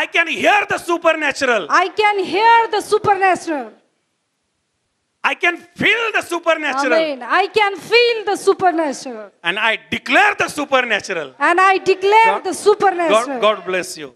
I can hear the supernatural. I can hear the supernatural. I can feel the supernatural. Amen. I can feel the supernatural. And I declare the supernatural. And I declare the supernatural. God bless you.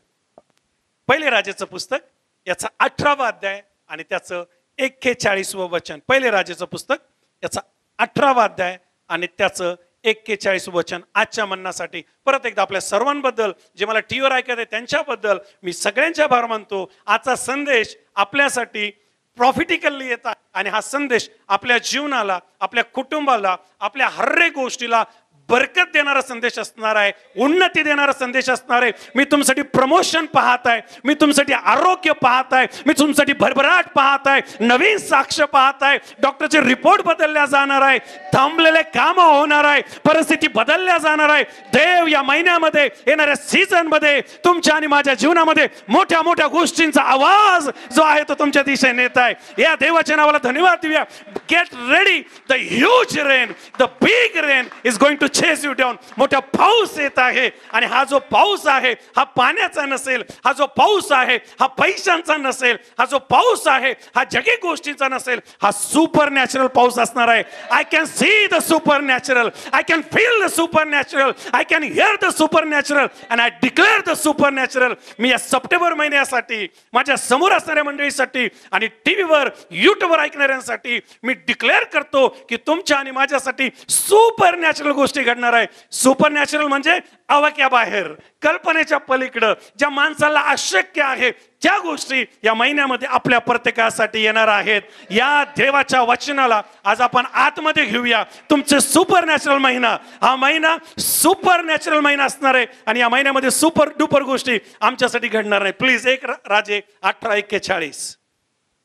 पहिले राजाचं पुस्तक याचा 18वा अध्याय आणि त्याचं 41वे वचन. पहिले राजाचं पुस्तक याचा 18वा अध्याय आणि त्याचं 41वे वचन. आजच्या मन्नासाठी परत एकदा आपल्या सर्वांबद्दल, जे मला टीव्हीवर ऐकत आहे त्यांच्याबद्दल मी सगळ्यांच्या आभार मानतो. आजचा संदेश आपल्यासाठी प्रॉफिटिकली येतात आणि हा संदेश आपल्या जीवनाला, आपल्या कुटुंबाला, आपल्या हर एक गोष्टीला बरकत देणारा संदेश असणार आहे, उन्नती देणारा संदेश असणार आहे. मी तुमच्यासाठी प्रमोशन पाहत आहे, मी तुमच्यासाठी आरोग्य पाहत आहे, मी तुमच्यासाठी भरभराट पाहत आहे, नवीन साक्ष पाहत आहे. डॉक्टरचे रिपोर्ट बदलल्या जाणार आहे, थांबलेले काम होणार आहे, परिस्थिती बदलल्या जाणार आहे. देव या महिन्यामध्ये, येणाऱ्या सीझन मध्ये तुमच्या आणि माझ्या जीवनामध्ये मोठ्या मोठ्या गोष्टींचा आवाज जो आहे तो तुमच्या दिशेने येत आहे. या देवाच्या नावाला धन्यवाद देऊया. Get ready, the huge rain, the big rain is going to chase you down. मोठा पाऊस येत आहे आणि हा जो पाऊस आहे हा पाण्याचा नसेल, हा जो पाऊस आहे हा पैशांचा नसेल, हा जो पाऊस आहे हा जगी गोष्टींचा नसेल, हा सुपर नॅचरल पाऊस असणार आहे. I can see the supernatural, I can feel the supernatural, I can hear the supernatural and I declare the supernatural. मी या सप्टेंबर महिन्यासाठी, माझ्या समोर असणाऱ्या मंडळीसाठी आणि टीव्हीवर, युट्यूबवर ऐकणाऱ्यांसाठी मी डिक्लेअर करतो की तुमच्या आणि माझ्यासाठी सुपर नॅचरल गोष्टी घडणार आहे. सुपर नॅचरल म्हणजे आवाक्याबाहेर, कल्पनेच्या पलीकडं, ज्या माणसाला अशक्य आहे त्या गोष्टी या महिन्यामध्ये आपल्या प्रत्येकासाठी येणार आहेत. या देवाच्या वचनाला आज आपण आतमध्ये घेऊया. तुमचे सुपर नॅचरल महिना, हा महिना सुपर नॅचरल महिना असणार आहे आणि या महिन्यामध्ये सुपर डुपर गोष्टी आमच्यासाठी घडणार आहे. प्लीज एक राजे 18:41.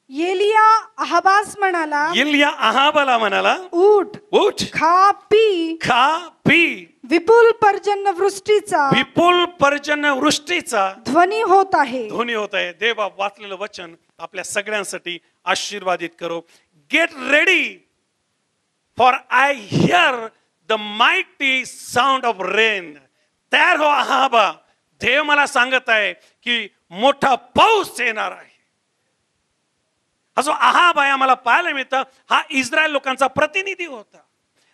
एलिया अहाबास म्हणाला, एलिया अहाबाला म्हणाला, उठ उठ, खा पी, खा पी. विपुल पर्जन्य वृष्टीचा, विपुल पर्जन्य वृष्टीचा ध्वनी होत आहे. ध्वनी होत आहे. देवा वाचलेलं वचन आपल्या सगळ्यांसाठी आशीर्वादित करो. Get ready for I hear the mighty sound of rain. तयार हो अहाबा. देव मला सांगत आहे की मोठा पाऊस येणार आहे. हा जो अहाब आहे आम्हाला पाहायला मिळतं, हा इस्रायल लोकांचा प्रतिनिधी होता,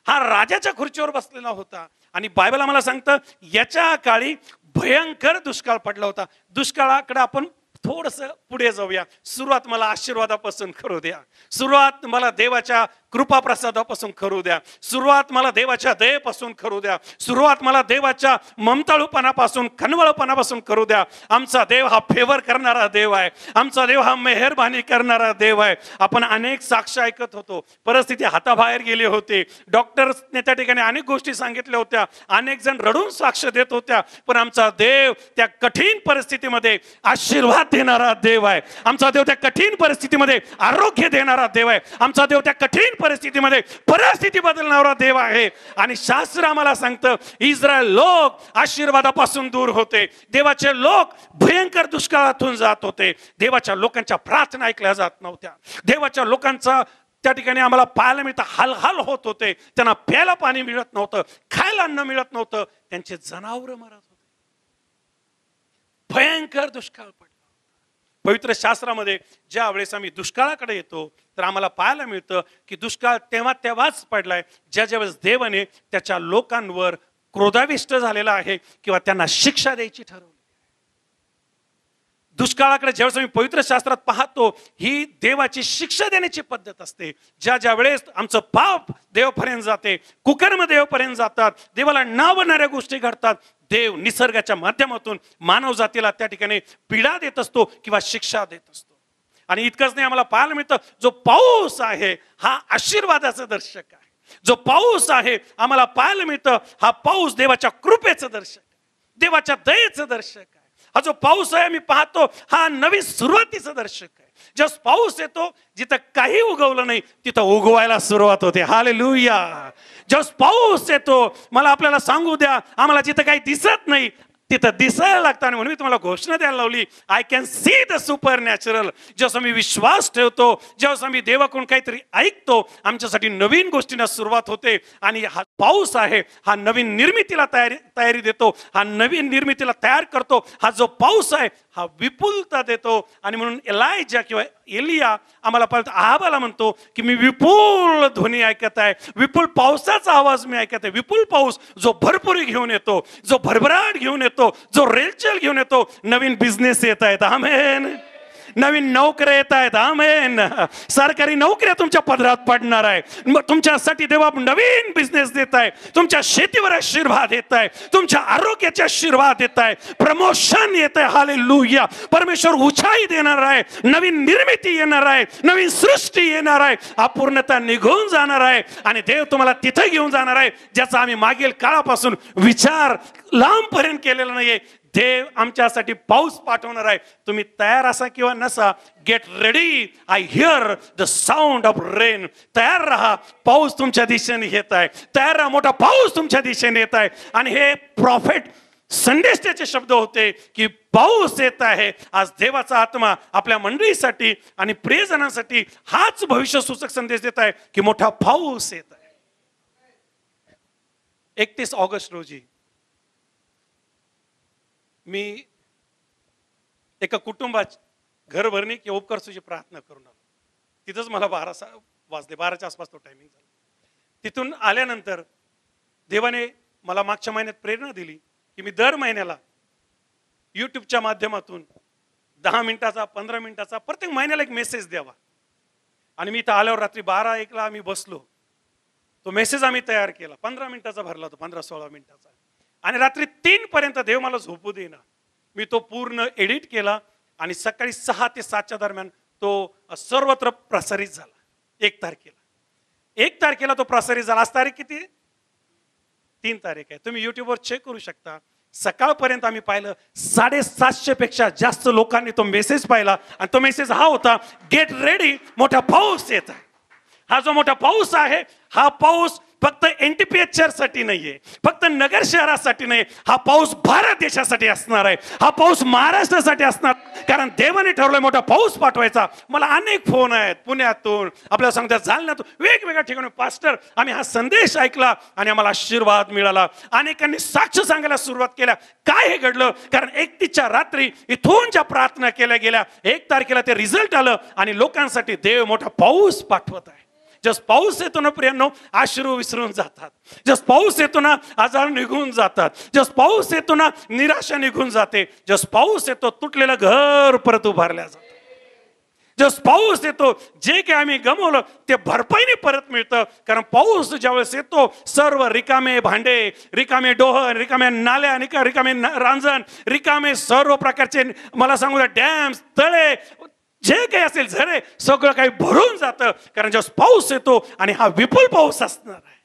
हा राजाच्या खुर्चीवर बसलेला होता. आणि बायबल आम्हाला सांगतं याच्या काळी भयंकर दुष्काळ पडला होता. दुष्काळाकडे आपण थोडंसं पुढे जाऊया. सुरुवात मला आशीर्वादापासून करू द्या, सुरुवात मला देवाच्या कृपा प्रसादापासून करू द्या, सुरुवात मला देवाच्या दयेपासून करू द्या, सुरुवात मला देवाच्या ममताळूपणापासून, कनवळपणापासून करू द्या. आमचा देव हा फेवर करणारा देव आहे, आमचा देव हा मेहरबानी करणारा देव आहे. आपण अनेक साक्ष ऐकत होतो, परिस्थिती हाताबाहेर गेली होती, डॉक्टरने त्या ठिकाणी अनेक गोष्टी सांगितल्या होत्या, अनेक जण रडून साक्ष देत होत्या. पण आमचा देव त्या कठीण परिस्थितीमध्ये आशीर्वाद देणारा देव आहे. आमचा देव त्या कठीण परिस्थितीमध्ये आरोग्य देणारा देव आहे. आमचा देव त्या कठीण परिस्थितीमध्ये परिस्थिती बदलणारा देव आहे. आणि शास्त्र आम्हाला सांगतं इस्रायल लोक आशीर्वादापासून दूर होते, देवाचे लोक भयंकर दुष्काळातून जात होते, देवाच्या लोकांच्या प्रार्थना ऐकल्या जात नव्हत्या, देवाच्या लोकांचा त्या ठिकाणी आम्हाला पाहायला मिळतं हालहाल होत होते, त्यांना प्यायला पाणी मिळत नव्हतं, खायला अन्न मिळत नव्हतं, त्यांचे जनावर मरत होते. भयंकर दुष्काळ पडला. पवित्र शास्त्रामध्ये ज्या वेळेस आम्ही दुष्काळाकडे येतो तर आम्हाला पाहायला मिळतं की दुष्काळ तेव्हाच पडलाय ज्या वेळेस देवाने त्याच्या लोकांवर क्रोधाविष्ट झालेला आहे किंवा त्यांना शिक्षा द्यायची ठरवली. दुष्काळाकडे ज्यावेळेस आम्ही पवित्र शास्त्रात पाहतो ही देवाची शिक्षा देण्याची पद्धत असते. ज्या वेळेस आमचं पाप देवापर्यंत जाते, कुकर्म देवापर्यंत जातात, देवाला नावणाऱ्या गोष्टी घडतात, देव निसर्गाच्या माध्यमातून मानव जातीला त्या ठिकाणी पीडा देत असतो किंवा शिक्षा देत असतो. आणि इतकंच नाही, आम्हाला पाहायला मिळतं जो पाऊस आहे हा आशीर्वादाचं दर्शक आहे. जो पाऊस आहे आम्हाला पाहायला मिळतं हा पाऊस देवाच्या कृपेचं दर्शक आहे, देवाच्या दयेचं दर्शक आहे. हा जो पाऊस आहे मी पाहतो हा नवीन सुरुवातीचं दर्शक आहे. जस पाऊस येतो जिथं काही उगवलं नाही तिथं उगवायला सुरुवात होते. हालेलुया. जस पाऊस येतो मला आपल्याला सांगू द्या, आम्हाला जिथं काही दिसत नाही तिथं दिसायला लागतं. आणि म्हणून मी तुम्हाला घोषणा द्यायला लावली, I can see the super natural. जेव्हा आम्ही विश्वास ठेवतो, जेव्हा आम्ही देवाकडून काहीतरी ऐकतो, आमच्यासाठी नवीन गोष्टींना सुरुवात होते. आणि हा पाऊस आहे हा नवीन निर्मितीला तयारी देतो, हा नवीन निर्मितीला तयार करतो. हा जो पाऊस आहे हा विपुलता देतो. आणि म्हणून एलायजा किंवा एलिया आम्हाला परत आहाबाला म्हणतो की मी विपुल ध्वनी ऐकत आहे, विपुल पावसाचा आवाज मी ऐकत आहे. विपुल पाऊस जो भरपुरी घेऊन येतो, जो भरभराट घेऊन येतो, जो रेलचेल घेऊन येतो. नवीन बिझनेस येत आहेत, आमेन. नवीन नोकऱ्या येत आहेत, आमेन. सरकारी नोकऱ्या तुमच्या पदरात पडणार आहे. तुमच्यासाठी देवा नवीन बिझनेस देत आहे. तुमच्या शेतीवर आशीर्वाद येत आहे, तुमच्या आरोग्याचे आशीर्वाद येत आहे, प्रमोशन येत आहे. हालेलुया. परमेश्वर उंचाई देणार आहे, नवीन निर्मिती येणार आहे, नवीन सृष्टी येणार आहे, अपूर्णता निघून जाणार आहे. आणि देव तुम्हाला तिथे घेऊन जाणार आहे ज्याचा आम्ही मागील काळापासून विचार लांबपर्यंत केलेला नाहीये. देव आमच्यासाठी पाऊस पाठवणार आहे. तुम्ही तयार असा किंवा नसा, get ready. I hear the sound of rain. तयार राहा, पाऊस तुमच्या दिशेने येत आहे. तयार राहा, मोठा पाऊस तुमच्या दिशेने येत आहे. आणि हे प्रॉफेट संदेशाचे शब्द होते की पाऊस येत आहे. आज देवाचा आत्मा आपल्या मंडळीसाठी आणि प्रियजनांसाठी हाच भविष्य सूचक संदेश देत आहे की मोठा पाऊस येत आहे. 31 ऑगस्ट रोजी मी एका कुटुंबाची घरभरणी किंवा उपकर्सूची प्रार्थना करून आलो. तिथंच मला 12 वाजले, 12च्या आसपास तो टायमिंग झाला. तिथून आल्यानंतर देवाने मला मागच्या महिन्यात प्रेरणा दिली की मी दर महिन्याला यूट्यूबच्या माध्यमातून 10 मिनिटाचा 15 मिनिटाचा प्रत्येक महिन्याला एक मेसेज द्यावा. आणि मी इथं आल्यावर रात्री 12-1ला आम्ही बसलो. तो मेसेज आम्ही तयार केला, 15 मिनिटाचा भरला होता, 15-16 मिनिटाचा. आणि रात्री 3 पर्यंत देव मला झोपू देना. मी तो पूर्ण एडिट केला आणि सकाळी 6 ते 7च्या दरम्यान तो सर्वत्र प्रसारित झाला. 1 तारखेला तो प्रसारित झाला. आज तारीख किती आहे? 3 तारीख आहे. तुम्ही युट्यूबवर चेक करू शकता. सकाळपर्यंत आम्ही पाहिलं 750 पेक्षा जास्त लोकांनी तो मेसेज पाहिला. आणि तो मेसेज हा होता, गेट रेडी, मोठा पाऊस येत आहे. हा जो मोठा पाऊस आहे, हा पाऊस फक्त NTPH चर्चसाठी नाहीये, फक्त नगर शहरासाठी नाही. हा पाऊस भारत देशासाठी असणार आहे. हा पाऊस महाराष्ट्रासाठी असणार. कारण देवाने ठरवलंय मोठा पाऊस पाठवायचा. मला अनेक फोन आहेत पुण्यातून, आपल्याला सांगतात जालन्यातून, वेगवेगळ्या ठिकाणी, पास्टर आम्ही हा संदेश ऐकला आणि आम्हाला आशीर्वाद मिळाला. अनेकांनी साक्ष सांगायला सुरुवात केल्या. काय हे घडलं? कारण 31च्या रात्री इथून ज्या प्रार्थना केल्या गेल्या, 1 तारखेला ते रिझल्ट आलं आणि लोकांसाठी देव मोठा पाऊस पाठवत आहे. जस पाऊस येतो ना प्रियांनो, अश्रू विसरून जातात. जस पाऊस येतो ना, आजार निघून जातात. जस पाऊस येतो ना, निराशा निघून जाते. जस पाऊस येतो, तुटलेलं घर परत उभारल्या जातं. जस पाऊस येतो, जे काही आम्ही गमावलं ते भरपाईने परत मिळतं. कारण पाऊस ज्यावेळेस येतो, सर्व रिकामे भांडे, रिकामे डोहर, रिकाम्या नाल्या, रिकामे रांजण, रिकामे सर्व प्रकारचे, मला सांगू द्या, डॅम्स, तळे, जे काही असेल झरे, सगळं काही भरून जातं. कारण जेव्हा पाऊस येतो आणि हा विपुल पाऊस असणार आहे.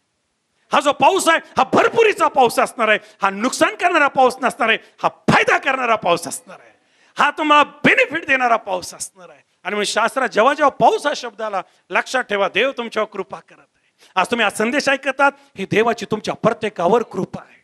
हा जो पाऊस आहे हा भरपुरीचा पाऊस असणार आहे. हा नुकसान करणारा पाऊस नसणार आहे, हा फायदा करणारा पाऊस असणार आहे. हा तुम्हाला बेनिफिट देणारा पाऊस असणार आहे. आणि मग शास्त्रात जेव्हा जेव्हा पाऊस हा शब्दाला लक्षात ठेवा, देव तुमच्यावर कृपा करत आहे. आज तुम्ही हा संदेश ऐकतात, ही देवाची तुमच्या प्रत्येकावर कृपा आहे.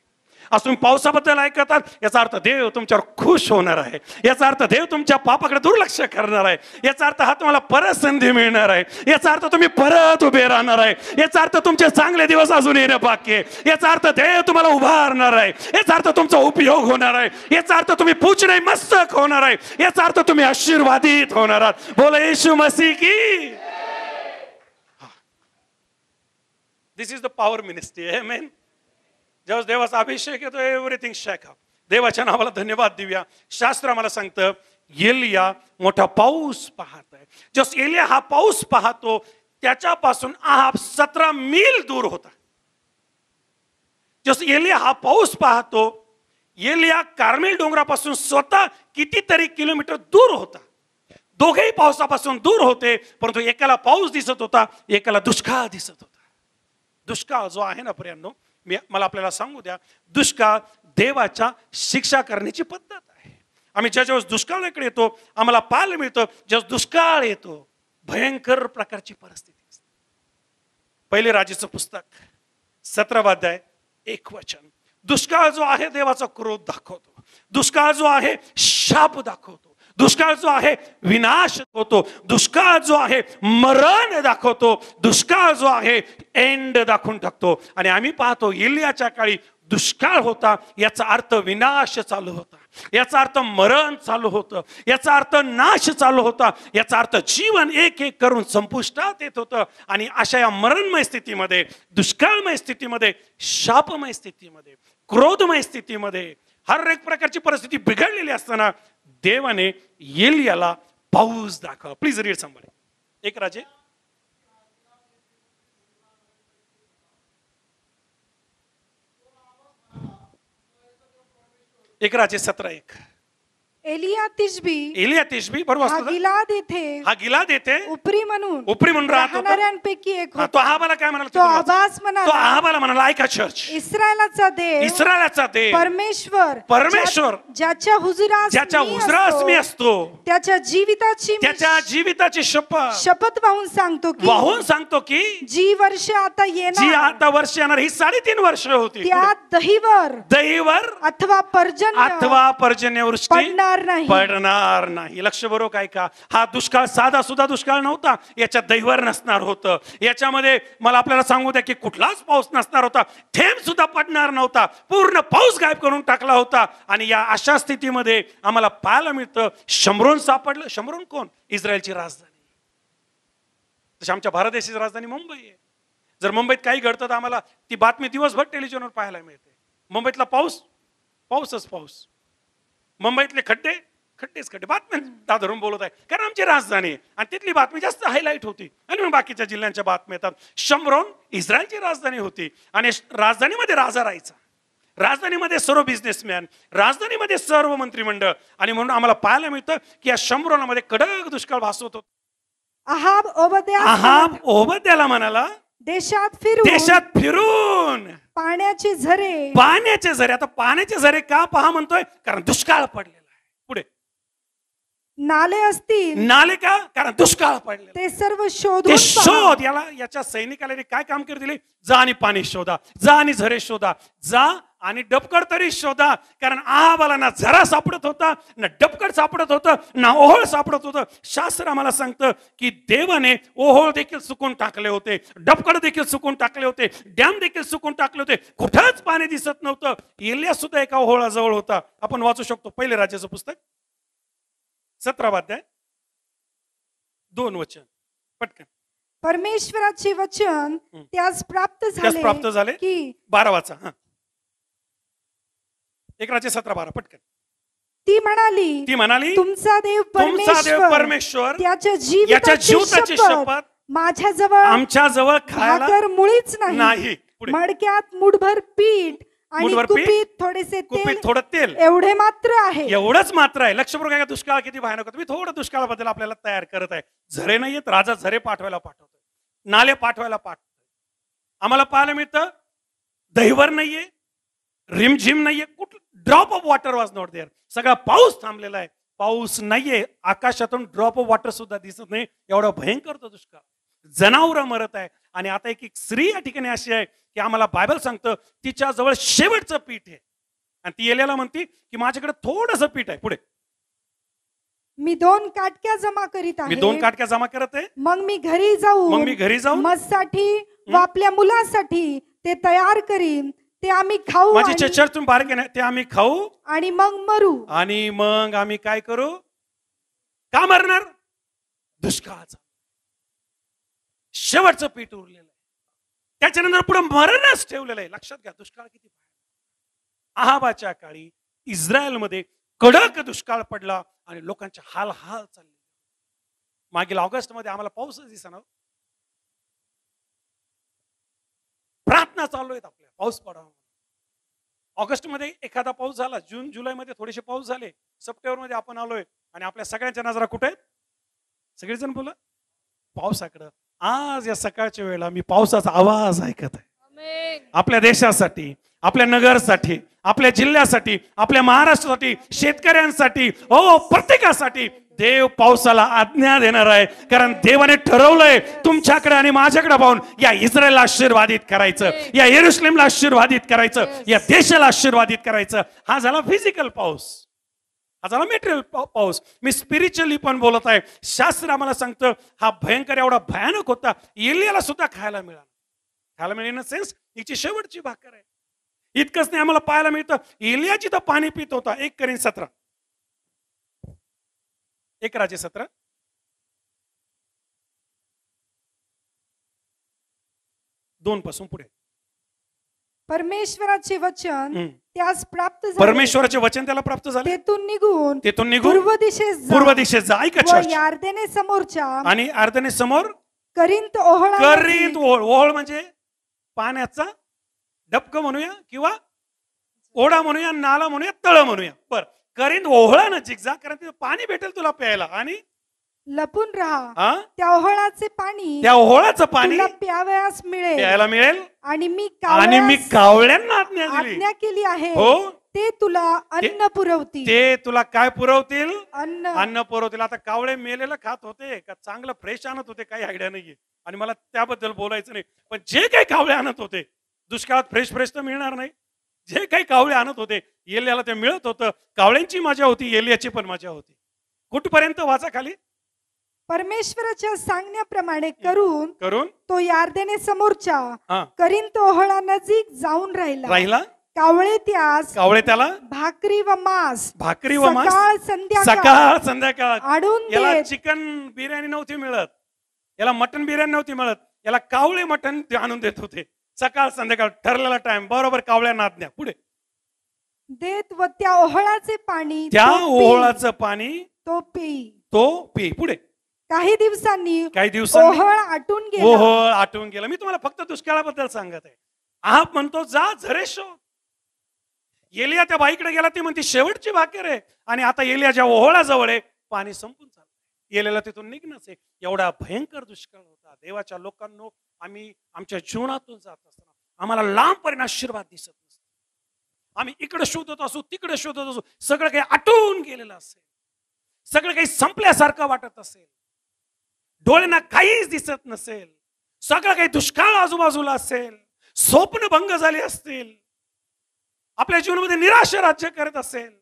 आज तुम्ही पावसाबद्दल ऐकतात, याचा अर्थ देव तुमच्यावर खुश होणार आहे. याचा अर्थ देव तुमच्या पापाकडे दुर्लक्ष करणार आहे. याचा अर्थ हा तुम्हाला परत संधी मिळणार आहे. याचा अर्थ तुम्ही परत उभे राहणार आहे. याचा अर्थ तुमचे चांगले दिवस अजून येणं बाकी आहे. याचा अर्थ देव तुम्हाला उभारणार आहे. याचा अर्थ तुमचा उपयोग होणार आहे. याचा अर्थ तुम्ही पूजनीय मस्तक होणार आहे. याचा अर्थ तुम्ही आशीर्वादित होणार आहात. बोला येशू मसीह की. दिस इज द पॉवर मिनिस्ट्री. आमेन. जेव्हा देवाचा अभिषेक येतो, एव्हरीथिंग शेक अप. देवाच्या नावाला धन्यवाद देऊया. शास्त्र आम्हाला सांगतं, एलिया मोठा पाऊस पाहत आहे. जस एलिया हा पाऊस पाहतो, त्याच्यापासून आहाब 17 मील दूर होता. जस एलिया हा पाऊस पाहतो, एलिया कार्मेल डोंगरापासून स्वतः कितीतरी किलोमीटर दूर होता. दोघेही पावसापासून दूर होते, परंतु एकाला पाऊस दिसत होता, एकाला दुष्काळ दिसत होता. दुष्काळ जो आहे ना प्रियांनो, मला आपल्याला सांगू द्या, दुष्काळ देवाच्या शिक्षा करण्याची पद्धत आहे. आम्ही ज्या दुष्काळाकडे येतो, आम्हाला पाहायला मिळतं, जेव्हा दुष्काळ येतो, भयंकर प्रकारची परिस्थिती असते. पहिले राजाचं पुस्तक 17वा अध्याय 1 वचन. दुष्काळ जो आहे देवाचा क्रोध दाखवतो. दुष्काळ जो आहे शाप दाखवतो. दुष्काळ जो आहे विनाश होतो. दुष्काळ जो आहे मरण दाखवतो. दुष्काळ जो आहे एंड दाखवून टाकतो. आणि आम्ही पाहतो एलियाच्या काळी दुष्काळ होता, याचा अर्थ विनाश चालू होता, याचा अर्थ मरण चालू होतं, याचा अर्थ नाश चालू होता, याचा अर्थ जीवन एक एक करून संपुष्टात येत होतं. आणि अशा या मरणमय स्थितीमध्ये, दुष्काळमय स्थितीमध्ये, शापमय स्थितीमध्ये, क्रोधमय स्थितीमध्ये, हर एक प्रकारची परिस्थिती बिघडलेली असताना देवाने एलियाला पाऊस दाखवा. Please read somebody. एक राजे 17:1. एलिया तिशबी बरोबर हा असतो. गिलाद येथे हा गिलाद येथे उपरी म्हणून राहत होता. राहणाऱ्यांपैकी एक हा, होता. तो आहाबाला काय म्हणाला? तो आबास तो म्हणाला, आहाबाला म्हणाला, ऐका चर्च, इस्रायलाचा देव इस्रायलाचा देव परमेश्वर ज्याच्या हुजरास मी असतो, त्याच्या जीविताची शपथ वाहून सांगतो की जी वर्ष आता येणार, वर्ष येणार, ही 3.5 वर्ष होती, त्यात दहीवर अथवा पर्जन्यवृष्टी पडणार नाही. लक्ष बरोबर काय का? हा दुष्काळ साधा सुद्धा दुष्काळ नव्हता, याच्यात दैवर नसणार होतं, याच्यामध्ये मला आपल्याला सांगू द्या की कुठलाच पाऊस नसणार होता, थेंब सुद्धा पडणार नव्हता, पूर्ण पाऊस गायब करून टाकला होता. आणि या अशा स्थितीमध्ये आम्हाला पाहायला मिळतं शमरोन सापडलं. शमरोन कोण? इस्रायलची राजधानी. तशी आमच्या भारत देशाची राजधानी मुंबई आहे. जर मुंबईत काही घडतं तर आम्हाला ती बातमी दिवसभर टेलिव्हिजनवर पाहायला मिळते. मुंबईतला पाऊसच पाऊस, मुंबईतले खड्डे बातम्या धरून बोलत आहे, कारण आमची राजधानी आहे आणि तिथली बातमी जास्त हायलाइट होती आणि मग बाकीच्या जिल्ह्यांच्या बातम्या येतात. शमरोन इस्रायलची राजधानी होती आणि राजधानीमध्ये राजा राहायचा, राजधानीमध्ये सर्व बिझनेसमॅन, राजधानीमध्ये सर्व मंत्रिमंडळ. आणि म्हणून आम्हाला पाहायला मिळतं की या शमरोनामध्ये कडक दुष्काळ भासत होतो. अहाब ओबद्याला म्हणाला, देशात फिरून पाण्याचे झरे. आता पाण्याचे झरे का पहा म्हणतोय? कारण दुष्काळ पडलेला आहे. पुढे नाले का? कारण दुष्काळ पडलेला. ते सर्व शोध. याच्या सैनिकाला काय काम केलं दिले? जा आणि पाणी शोधा, जा आणि झरे शोधा, जा आणि डबकड तरी शोधा. कारण आहाबाला ना झरा सापडत होता, ना डबकड सापडत होतं, ना ओहोळ सापडत होतं. शास्त्र आम्हाला सांगतं की देवाने ओहोळ देखील सुकून टाकले होते, डबकड देखील सुकून टाकले होते, डॅम देखील सुकून टाकले होते, कुठंच पाणी दिसत नव्हतं. एलिया सुद्धा एका ओहोळाजवळ होता. आपण वाचू शकतो पहिले राजाचं पुस्तक 17 अध्याय 2 वचन पटकन. परमेश्वराचे वचन त्यास प्राप्त झाले की 12 वाचा. एक राजे 17:12 पटकन. ती म्हणाली तुमचा देव परमेश्वर त्याच्या जीविताची शपथ आमच्याजवळ खायला मुळीच नाही. मडक्यात मुठभर पीठ आणि कुपीत थोडं तेल एवढे मात्र आहे. एवढंच मात्र आहे. लक्ष बरोबर काय? दुष्काळ किती भयानक होता. मी थोडं दुष्काळाबद्दल आपल्याला तयार करत आहे. झरे नाहीयेत, राजा झरे पाठवतोय, नाले पाठवायला पाठवतोय. आम्हाला पाहायला मिळतं दहीवर नाहीये, रिमझिम नाहीये, कुठलं drop of water was not there. सगळा पाऊस थांबलेला आहे, पाऊस नाहीये, आकाशातून ड्रॉप ऑफ वॉटर सुद्धा दिसत नाही. एवढा भयंकर तो दुष्काळ. जनावरं मरत आहे. आणि आता एक स्त्री या ठिकाणी अशी आहे की आम्हाला बायबल सांगतं तिच्या जवळ शेवटचं पीठ आहे आणि ती एलियाला म्हणती की माझ्याकडे थोडंसं पीठ आहे. पुढे मी 2 काटक्या जमा करत आहे. मग मी घरी जाऊन मजसाठी व आपल्या मुलासाठी ते तयार करीन, ते आम्ही खाऊ. माझी चर्चा तुम्ही बारीक आहे ना, ते आम्ही खाऊ आणि मग मरू. आणि मग आम्ही काय करू? का मरणार? दुष्काळाचा शेवटचं पीठ उरलेलं आहे, त्याच्यानंतर पुढे मरणच ठेवलेलं आहे. लक्षात घ्या दुष्काळ किती. आहाबाच्या काळी इस्रायलमध्ये कडक दुष्काळ पडला आणि लोकांचे हाल चालले. मागील ऑगस्ट मध्ये आम्हाला पाऊसच दिसना. प्रार्थना चालू आहेत आपल्या पाऊस पडावा. ऑगस्ट मध्ये एखादा पाऊस झाला, जून जुलै मध्ये थोडेसे पाऊस झाले, सप्टेंबर मध्ये आपण आलोय आणि आपल्या सगळ्यांच्या नजरा कुठे आहेत? सगळेजण बोला पावसाकडे. आज या सकाळच्या वेळेला मी पावसाचा आवाज ऐकत आहे. आपल्या देशासाठी, आपल्या नगरसाठी, आपल्या जिल्ह्यासाठी, आपल्या महाराष्ट्रासाठी, शेतकऱ्यांसाठी, प्रत्येकासाठी देव पावसाला आज्ञा देणार आहे. कारण देवाने ठरवलंय तुमच्याकडे आणि माझ्याकडे पाहून या इस्रायलला आशीर्वादित करायचं, या येरुशलेमला आशीर्वादित करायचं, या देशाला आशीर्वादित करायचं. हा झाला फिजिकल पाऊस, हा झाला मटेरियल पाऊस. मी स्पिरिच्युअली पण बोलत आहे. शास्त्र आम्हाला सांगतं हा भयंकर एवढा भयानक होता. एलियाला सुद्धा खायला मिळाला इन अ सेन्स हिची शेवटची भाकर आहे. इतकंच नाही, आम्हाला पाहायला मिळतं एलिया जिथं पाणी पित होता. 1 Corinthians 17, 1 राजे 17, दोन पासून पुढे. परमेश्वराचे वचन त्यास प्राप्त झाले. परमेश्वराचे वचन त्याला प्राप्त झाले. तेथून निघून पूर्व दिशेस जा. ऐका चर्च. यार्देने समोरच्या आणि यार्देने समोर करिंत ओहळा. करिंत ओहळ. ओहळ म्हणजे पाण्याचा डबकं म्हणूया किंवा ओढा म्हणूया, नाला म्हणूया, तळ म्हणूया. बर, करिंत ओहळा नजीक जा, कारण तिथे पाणी भेटेल तुला प्यायला. आणि लपून राहा. त्या ओहळाचे पाणी, त्या ओहळाचं पाणी प्यावयास मिळेल, प्यायला मिळेल. आणि मी कावळ्यांना आज्ञा केली आहे. हो, ते तुला अन्न पुरवतील. ते तुला काय पुरवतील? अन्न पुरवतील. आता कावळे मेलेलं खात होते का चांगलं फ्रेश आणत होते? काही आयडिया नाहीये, आणि मला त्याबद्दल बोलायचं नाही. पण जे काही कावळे आणत होते, दुष्काळात फ्रेश तर मिळणार नाही. जे काही कावळे आणत होते, एलियाला ते मिळत होतं. कावळ्यांची मजा होती, एलियाची पण मजा होती. कुठपर्यंत वाचा खाली. परमेश्वराच्या सांगण्याप्रमाणे करून तो यार्देने समोरच्या करिंत ओहळा नजीक जाऊन राहिला. कावळे त्याला भाकरी व मांस सकाळ संध्याकाळ आणून. याला चिकन बिर्याणी नव्हती मिळत, याला मटन बिर्याणी नव्हती मिळत, याला कावळे मटन आणून देत होते. सकाळ संध्याकाळ ठरलेला टाइम, बरोबर कावळ्यांना आज्ञा. पुढे देत व त्या ओहळाचे पाणी, त्या ओहळाचं पाणी तो पी. पुढे काही दिवसांनी ओहळ आटून गेला. मी तुम्हाला फक्त दुष्काळाबद्दल सांगत आहे. आप म्हणतो जा झरे शोध. एलिया त्या बाईकडे गेला, ती म्हणते शेवटची भाकर आहे. आणि आता एलियाच्या ओहळाजवळ आहे, पाणी संपून चाललं. एलियाला तिथून निघणंच आहे. एवढा भयंकर दुष्काळ होता. देवाच्या लोकांनो, आम्ही आमच्या जीवनातून जात असताना आम्हाला लांबपर्यंत आशीर्वाद दिसत नसतो. आम्ही इकडे शोधत असू, तिकडे शोधत असू, सगळं काही आटून गेलेलं असेल, सगळं काही संपल्यासारखं वाटत असेल, डोळ्यांना काहीच दिसत नसेल, सगळं काही दुष्काळ आजूबाजूला असेल, स्वप्न भंग झाले असतील, आपल्या जीवनामध्ये निराशा राज्य करत असेल,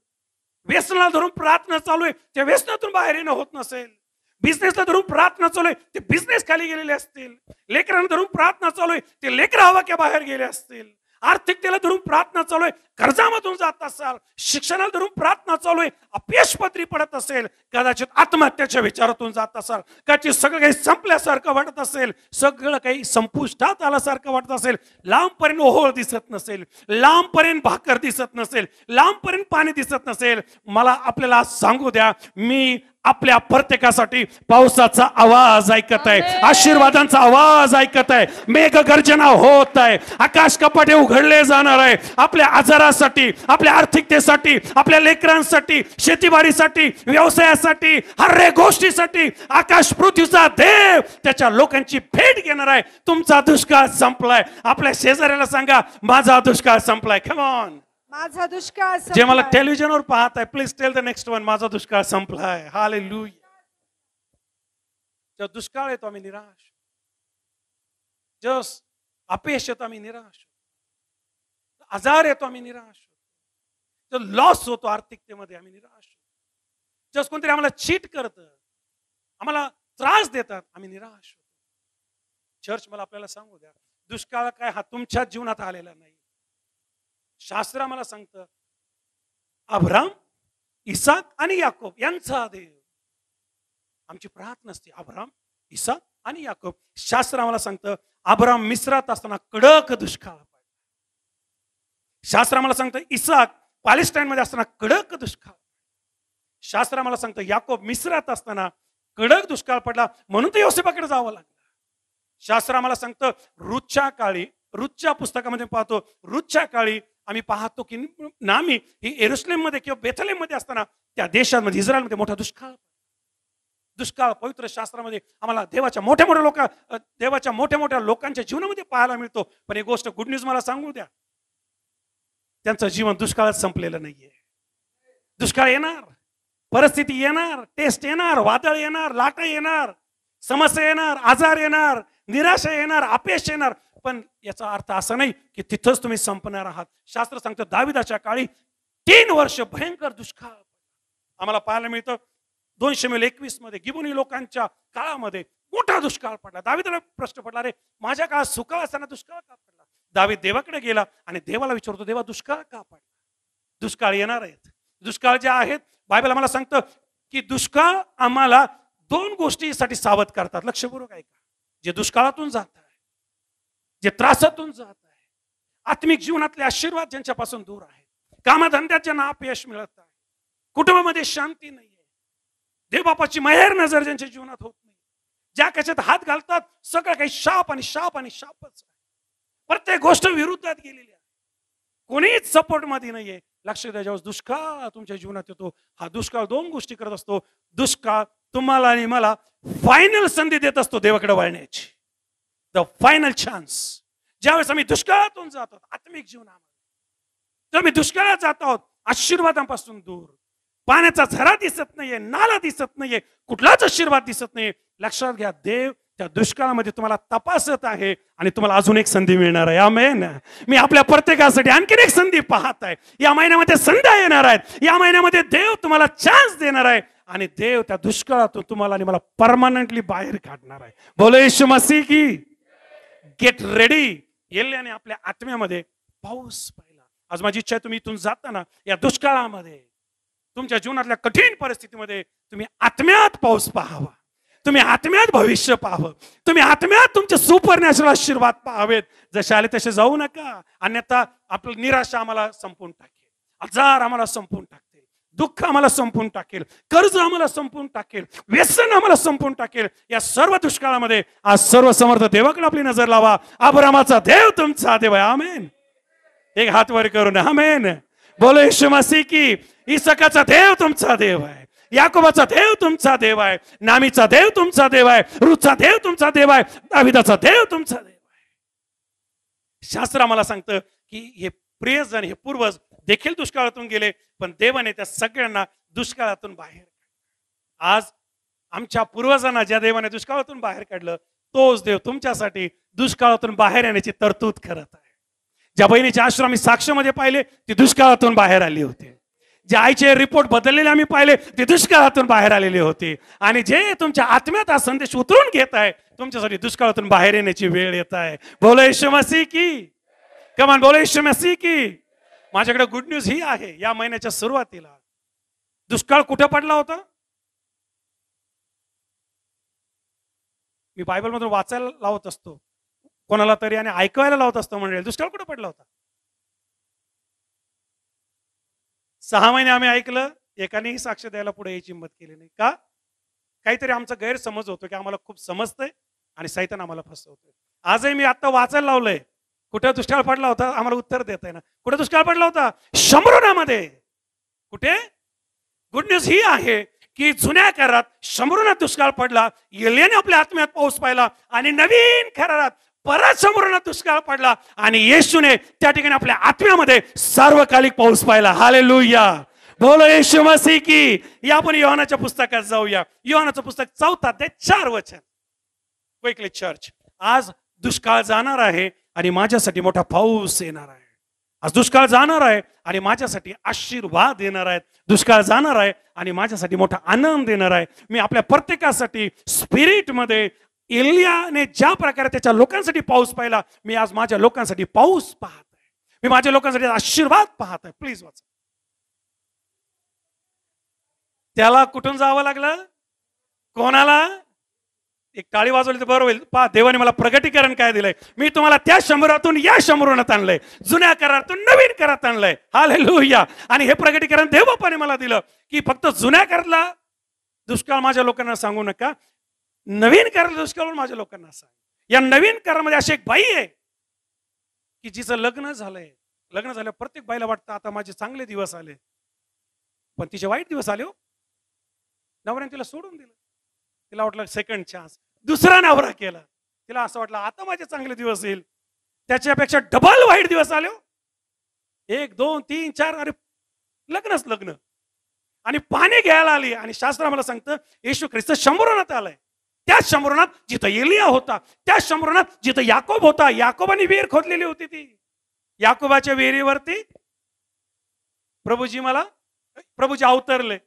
व्यसनाला धरून प्रार्थना चालू आहे, त्या व्यसनातून बाहेर येणं होत नसेल, बिझनेसला धरून प्रार्थना चालू आहे, ते बिझनेस खाली गेलेले असतील, लेकरांना धरून प्रार्थना चालू आहे, ते लेकरं हवाक्या बाहेर गेले असतील, आर्थिकतेला धरून प्रार्थना चालू आहे, कर्जामधून जात असाल, शिक्षणाला धरून प्रार्थना चालू आहे, अपयशपत्री पडत असेल, कदाचित आत्महत्याच्या विचारातून जात असाल, कदाचित सगळं काही संपल्यासारखं वाटत असेल, सगळं काही संपुष्टात आल्यासारखं वाटत असेल, लांबपर्यंत ओहोळ दिसत नसेल, लांबपर्यंत भाकर दिसत नसेल, लांबपर्यंत पाणी दिसत नसेल, मला आपल्याला सांगू द्या, मी आपल्या प्रत्येकासाठी पावसाचा आवाज ऐकत आहे, आशीर्वादांचा आवाज ऐकत आहे, मेघ गर्जना होत आहे, आकाश कपाटे उघडले जाणार आहे. आपल्या आजारासाठी, आपल्या आर्थिकतेसाठी, आपल्या लेकरांसाठी, शेतीबाडीसाठी, व्यवसायासाठी, हर एक गोष्टीसाठी आकाश पृथ्वीचा देव त्याच्या लोकांची भेट घेणार आहे. तुमचा दुष्काळ संपलाय. आपल्या शेजाऱ्याला सांगा, माझा दुष्काळ संपलाय. Come on. माझा दुष्काळ संपलाय. जे मला टेलिव्हिजनवर पाहत आहे, please tell the next one, माझा दुष्काळ संपलाय. हालेलुया. जेव्हा दुष्काळ येतो आम्ही निराश, जेव्हा अपयश येतो आम्ही निराश, आजार येतो आम्ही निराश, जेव्हा लॉस होतो आर्थिकतेमध्ये आम्ही निराश, जेव्हा कोणतरी आम्हाला चीट करतं, आम्हाला त्रास देतात, आम्ही निराश. चर्च, मला आपल्याला सांगू द्या, दुष्काळ काय हा तुमच्या जीवनात आलेला नाही. शास्त्र आम्हाला सांगतं, अब्राम, इसाक आणि याकोब यांचा देव. आमची प्रार्थना असते अब्राम, इसाक आणि याकोब. शास्त्र आम्हाला सांगतं, अब्राम मिस्रात असताना कडक दुष्काळ पडला. शास्त्र आम्हाला सांगतं, इसाक पॅलेस्टाईन मध्ये असताना कडक दुष्काळ. शास्त्र आम्हाला सांगतं, याकोब मिस्रात असताना कडक दुष्काळ पडला, म्हणून तर योसेफाकडे जावं लागलं. शास्त्र आम्हाला सांगतं, रूतच्या पुस्तकामध्ये पाहतो, रूतच्या काळी आम्ही पाहतो की नामी ही येरुशलेम मध्ये किंवा बेथलेम मध्ये असताना त्या देशामध्ये, इस्रायलमध्ये मोठा दुष्काळ पवित्र शास्त्रामध्ये आम्हाला देवाच्या मोठ्या मोठ्या लोकांच्या जीवनामध्ये पाहायला मिळतो. पण एक गोष्ट गुड न्यूज मला सांगू द्या, त्यांचं जीवन दुष्काळात संपलेलं नाहीये. दुष्काळ येणार, परिस्थिती येणार, टेस्ट येणार, वादळ येणार, लाटा येणार, समस्या येणार, आजार येणार, निराशा येणार, अपयश येणार, पण याचा अर्थ असा नाही की तिथंच तुम्ही संपणार आहात. शास्त्र सांगतं, दाविदाच्या काळी 3 वर्ष भयंकर दुष्काळ आम्हाला पाहायला मिळतं. 221 मध्ये गिबोनी लोकांच्या काळामध्ये मोठा दुष्काळ पडला. दाविदाला प्रश्न पडला, रे माझ्या काळात सुकाळ असताना दुष्काळ का पडला? दावीद देवाकडे गेला आणि देवाला विचारतो, देवा दुष्काळ का पडला? दुष्काळ येणार आहेत. दुष्काळ जे आहेत, बायबल आम्हाला सांगतं की दुष्काळ आम्हाला 2 गोष्टीसाठी सावध करतात. लक्षपूर्वक ऐका. जे दुष्काळातून जात आहे, जे त्रासातून जात आहे, आत्मिक जीवनातले आशीर्वाद ज्यांच्यापासून दूर आहेत, कामधंद्यात ज्यांना अपयश मिळत आहे, कुटुंबामध्ये शांती नाहीये, देवबापाची मेहर नजर ज्यांच्या जीवनात होत नाही, ज्या कशात हात घालतात सगळं काही शाप आणि शाप आणि शापच आहे. प्रत्येक गोष्ट विरुद्धात गेलेली आहे, कोणीच सपोर्ट मध्ये नाहीये. लक्ष द्या, जेव्हा दुष्काळ तुमच्या जीवनात येतो, हा दुष्काळ 2 गोष्टी करत असतो. दुष्काळ तुम्हाला आणि मला फायनल संधी देत असतो देवाकडे वळण्याची, द फायनल चान्स. ज्यावेळेस आम्ही दुष्काळातून जातो आत्मिक जीवनामध्ये, तर आम्ही दुष्काळात जात आहोत, आशीर्वादांपासून दूर, पाण्याचा झरा दिसत नाहीये, नाला दिसत नाहीये, कुठलाच आशीर्वाद दिसत नाहीये. लक्षात घ्या, देव त्या दुष्काळामध्ये तुम्हाला तपासत आहे आणि तुम्हाला अजून एक संधी मिळणार आहे. आमेन. मी आपल्या प्रत्येकासाठी आणखीन एक संधी पाहत आहे. या महिन्यामध्ये संध्या येणार आहेत, या महिन्यामध्ये देव तुम्हाला चान्स देणार आहे आणि देव त्या दुष्काळातून तुम्हाला आणि मला परमनंटली बाहेर काढणार आहे. बोलो येशू मसीह की. Get ready. एलियाने आपल्या आत्म्यामध्ये पाऊस पाहिला. आज माझी इच्छा आहे तुम्ही इथून जाताना या दुष्काळामध्ये, तुमच्या जीवनातल्या कठीण परिस्थितीमध्ये तुम्ही आत्म्यात पाऊस पाहावा, तुम्ही आत्म्यात भविष्य पाहावं, तुम्ही आत्म्यात तुमचे सुपरनॅचरल आशीर्वाद पाहावेत. जसे आले तसे जाऊ नका, अन्यथा आपली निराशा आम्हाला संपून टाकेल, आजार आम्हाला संपून टाकेल, दुःख आम्हाला संपून टाकेल, कर्ज आम्हाला संपून टाकेल, व्यसन आम्हाला संपून टाकेल. या सर्व दुष्काळामध्ये आज सर्व समर्थ देवाकडे आपली नजर लावा. अब्रामाचा देव तुमचा देव आहे. आमेन. एक हात वर करून आमेन. बोलो येशू मसीह की. इसकाचा देव तुमचा देव आहे, याकोबाचा देव तुमचा देव आहे, नामीचा देव तुमचा देव आहे, रूथचा देव तुमचा देव आहे, दाविदाचा देव तुमचा देव आहे. शास्त्र आम्हाला सांगतं की हे प्रियजन, हे पूर्वज देखील दुष्काळातून गेले, पण देवाने त्या सगळ्यांना दुष्काळातून बाहेर. आज आमच्या पूर्वजांना ज्या देवाने दुष्काळातून बाहेर काढलं, तोच देव तुमच्यासाठी दुष्काळातून बाहेर येण्याची तरतूद करत आहे. ज्या बहिणीचे आश्रम आम्ही साक्षमध्ये पाहिले, ती दुष्काळातून बाहेर आली होती. जे आईचे रिपोर्ट बदललेले आम्ही पाहिले, ते दुष्काळातून बाहेर आलेले होते. आणि जे तुमच्या आत्म्यात हा संदेश उतरून घेत आहे, तुमच्यासाठी दुष्काळातून बाहेर येण्याची वेळ येत आहे. बोलो येशू मसीह की. कमान, बोलो येशू मसीह की. माझ्याकडे गुड न्यूज ही आहे. या महिन्याच्या सुरुवातीला दुष्काळ कुठे पडला होता? मी बायबल मधून वाचायला लावत असतो कोणाला तरी आणि ऐकायला लावत असतो म्हणजे दुष्काळ कुठे पडला होता? 6 महिने आम्ही ऐकलं, एकानेही साक्ष द्यायला पुढे यायची हिंमत केली नाही. का? काहीतरी आमचा गैरसमज होतो की आम्हाला खूप समजतंय आणि सैतान आम्हाला फसवतोय. आजही मी आता वाचायला लावलंय, कुठे दुष्काळ पडला होता, आम्हाला उत्तर देत आहे ना. कुठे दुष्काळ पडला होता? शमरोनामध्ये. कुठे? गुड न्यूज ही आहे की जुन्या करारात शमरोनात दुष्काळ पडला, एलियाने आपल्या आत्म्यात पाऊस पाहिला, आणि नवीन करारात परत शमरोनात दुष्काळ पडला आणि येशूने त्या ठिकाणी आपल्या आत्म्यामध्ये सार्वकालिक पाऊस पाहिला. हालेलुया. बोलो येशू मसीह की. या आपण योहानाच्या पुस्तकात जाऊया. योहानाचं पुस्तक 4 अध्याय 4 वचन. Quickly church. आज दुष्काळ जाणार आहे आणि माझ्यासाठी मोठा पाऊस येणार आहे. आज दुष्काळ जाणार आहे आणि माझ्यासाठी आशीर्वाद येणार आहेत. दुष्काळ जाणार आहे आणि माझ्यासाठी मोठा आनंद येणार आहे. मी आपल्या प्रत्येकासाठी स्पिरिट मध्ये एलियाने ज्या प्रकारे त्याच्या लोकांसाठी पाऊस पाहिला, मी आज माझ्या लोकांसाठी पाऊस पाहत आहे. मी माझ्या लोकांसाठी आशीर्वाद पाहत आहे. प्लीज वाचा. त्याला कुठून जावं लागलं? कोणाला? एक टाळी वाजवली तर बरोबर होईल. पहा, देवाने मला प्रगटीकरण काय दिलंय. मी तुम्हाला त्या शंभरातून या शंभरात आणलंय, जुन्या करारातून नवीन करारात आणलंय. हालेलुया. आणि हे प्रगटीकरण देवबापाने मला दिलं की फक्त जुन्या करारातला दुष्काळ माझ्या लोकांना सांगू नका, नवीन करारातला दुष्काळ माझ्या लोकांना सांग. या नवीन करारामध्ये अशी एक बाई आहे की जिचं लग्न झालंय. लग्न झालं प्रत्येक बाईला वाटतं आता माझे चांगले दिवस आले, पण तिचे वाईट दिवस आले. हो, नवऱ्याने तिला सोडून दिलं. तिला वाटलं सेकंड चान्स, दुसरा नवरा केला. तिला असं वाटलं आता माझे चांगले दिवस येईल, त्याच्यापेक्षा डबल वाईट दिवस आले. 1 2 3 4, अरे लग्नच लग्न. आणि पाणी घ्यायला आली आणि शास्त्र आम्हाला सांगतं येशू ख्रिस्त शंभरोनात आलाय. त्या शंभरोनात जिथं एलिया होता, त्या शंभरोनात जिथं याकोब होता, याकोबाने विहीर खोदलेली होती. ती याकोबाच्या विहिरीवरती प्रभूजी अवतरले.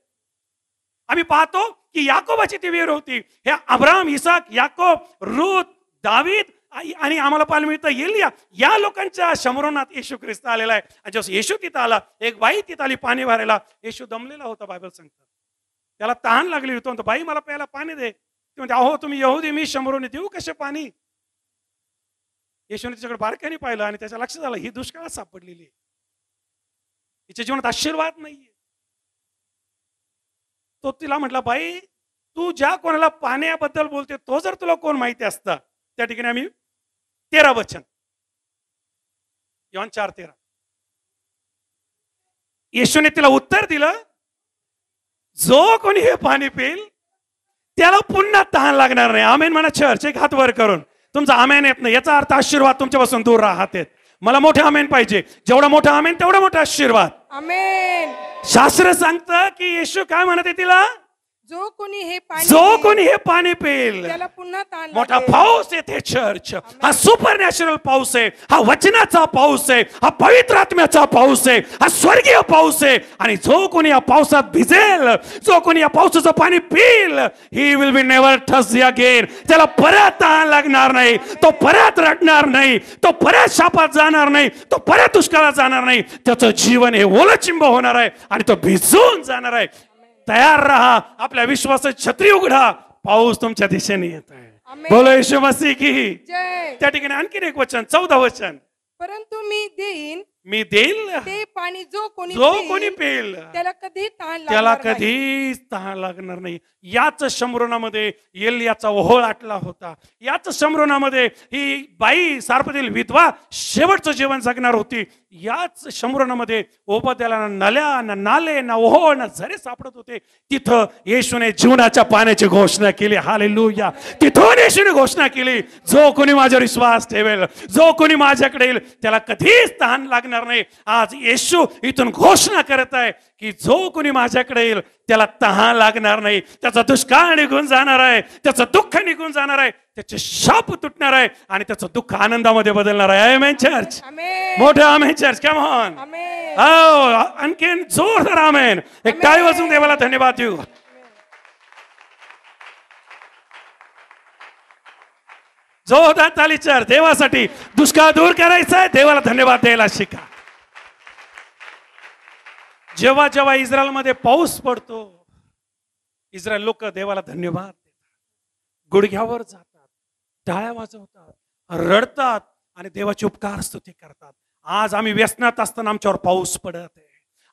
आम्ही पाहतो की याकोबाची ती विहीर होती. हे अब्राहम, इसाक, याकोब, रूथ, दावीद आणि आम्हाला पाहायला मिळतं एलिया या लोकांच्या शमरोनात येशू ख्रिस्त आलेला आहे. आणि जेव्हा येशू तिथं आला, एक बाई तिथं आली पाणी भरायला. येशू दमलेला होता, बायबल सांगतं. त्याला तहान लागली होती. म्हणतो, बाई मला प्यायला पाणी दे. ते म्हणते, अहो तुम्ही यहुदी, मी शमरोनी, देऊ कसे पाणी? येशूने तिच्याकडे बारकाईने पाहिलं आणि त्याच्या लक्षात आलं ही दुष्काळात सापडलेली आहे, तिच्या जीवनात आशीर्वाद नाहीये. तो तिला म्हटला, बाई तू ज्या कोणाला पाण्याबद्दल बोलते तो जर तुला कोण माहिती असता. त्या ठिकाणी आम्ही 13 वचन, योहान 4:13. येशूने तिला उत्तर दिलं, जो कोणी हे पाणी पिईल त्याला पुन्हा तहान लागणार नाही. आमेन म्हणा चर्च, एक हात वर करून. तुमचा आमेन येत नाही याचा अर्थ आशीर्वाद तुमच्यापासून दूर राहतात. मला मोठे आमेन पाहिजे. जेवढा मोठा आमेन तेवढा मोठा आशीर्वाद. आमेन. शास्त्र सांगतं की येशू काय म्हणते तिला, जो कोणी हे पाणी पिईल त्याला पुन्हा तहान मोठा पाऊस येते चर्च. हा सुपर नॅचरल पाऊस आहे, हा वचनाचा पाऊस आहे, हा पवित्र आत्म्याचा पाऊस आहे, हा स्वर्गीय पाऊस आहे. आणि जो कोणी या पावसात भिजेल, जो कोणी या पावसाचं पाणी पिईल, he will be never thirsty again. त्याला परत तहान लागणार नाही, तो परत रडणार नाही, तो परत शापात जाणार नाही, तो परत दुष्काळात जाणार नाही. त्याचं जीवन हे ओलचिंब होणार आहे आणि तो भिजून जाणार आहे. तयार रहा, आपल्या विश्वासाची छत्री उघडा, पाऊस तुमच्या दिशेने येत आहे. बोलो येशू मसीह की जय. त्या ठिकाणी आणखीन एक वचन, 14 वचन, परंतु मी देईन ते पाणी जो कोणी पिईल त्याला कधीच तहान लागणार नाही. याच शमरोनामध्ये एलियाचा ओहोळ आटला होता. याच शमरोनामध्ये ही बाई सारपतील विधवा शेवटचं जीवन जगणार होती. याच शमरोनामध्ये ओबद्याला नल्या ना नाले ना ओहोळ ना झरे सापडत होते. तिथं येशूने जीवनाच्या पाण्याची घोषणा केली. हालेलुया. तिथून येशूने घोषणा केली, जो कोणी माझ्यावर विश्वास ठेवेल, जो कोणी माझ्याकडे येईल त्याला कधीच तहान लागणार नाही. आज येशू इथून घोषणा करत आहे की जो कोणी माझ्याकडे येईल त्याला तहान लागणार नाही. त्याचा दुष्काळ निघून जाणार आहे, त्याचं दुःख निघून जाणार आहे, त्याचे शाप तुटणार आहे आणि त्याचं दुःख आनंदामध्ये बदलणार आहे. आमेन चर्च, मोठं आमेन चर्च. Come on. आणखीन जोरदार आमेन. एक टाळी वाजून देवाला धन्यवाद देऊ. जोरदार ताली चर्च. देवासाठी दुष्काळ दूर करायचा आहे, देवाला धन्यवाद द्यायला शिका. जेव्हा जेव्हा इस्रायलमध्ये पाऊस पडतो, इस्रायल लोक देवाला धन्यवाद देतात, गुडघ्यावर जातात, टाळ्या वाजवतात, रडतात आणि देवाची उपकार स्तुती करतात. आज आम्ही व्यसनात असताना आमच्यावर पाऊस पडत आहे.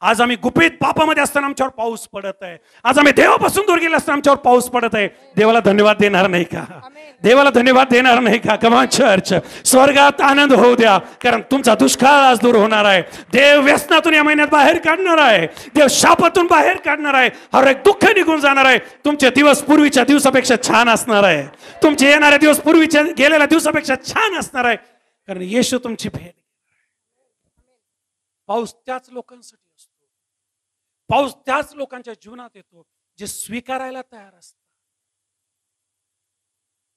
आज आम्ही गुपित पापामध्ये असताना आमच्यावर पाऊस पडत आहे. आज आम्ही देवापासून दूर गेले असताना आमच्यावर पाऊस पडत आहे. देवाला धन्यवाद देणार नाही का? देवाला धन्यवाद देणार नाही का? Come on church. स्वर्गात आनंद होऊ द्या, कारण तुमचा दुष्काळ आज दूर होणार आहे. देव व्यसनातून या महिन्यात बाहेर काढणार आहे. देव शापातून बाहेर काढणार आहे. हर एक दुःख निघून जाणार आहे. तुमचे दिवस पूर्वीच्या दिवसापेक्षा छान असणार आहे. तुमचे येणारे दिवस पूर्वीच्या गेलेल्या दिवसापेक्षा छान असणार आहे, कारण येशू तुमची भेट. पाऊस त्याच लोकांसाठी असतो. पाऊस त्याच लोकांच्या जीवनात येतो जे स्वीकारायला तयार असतात,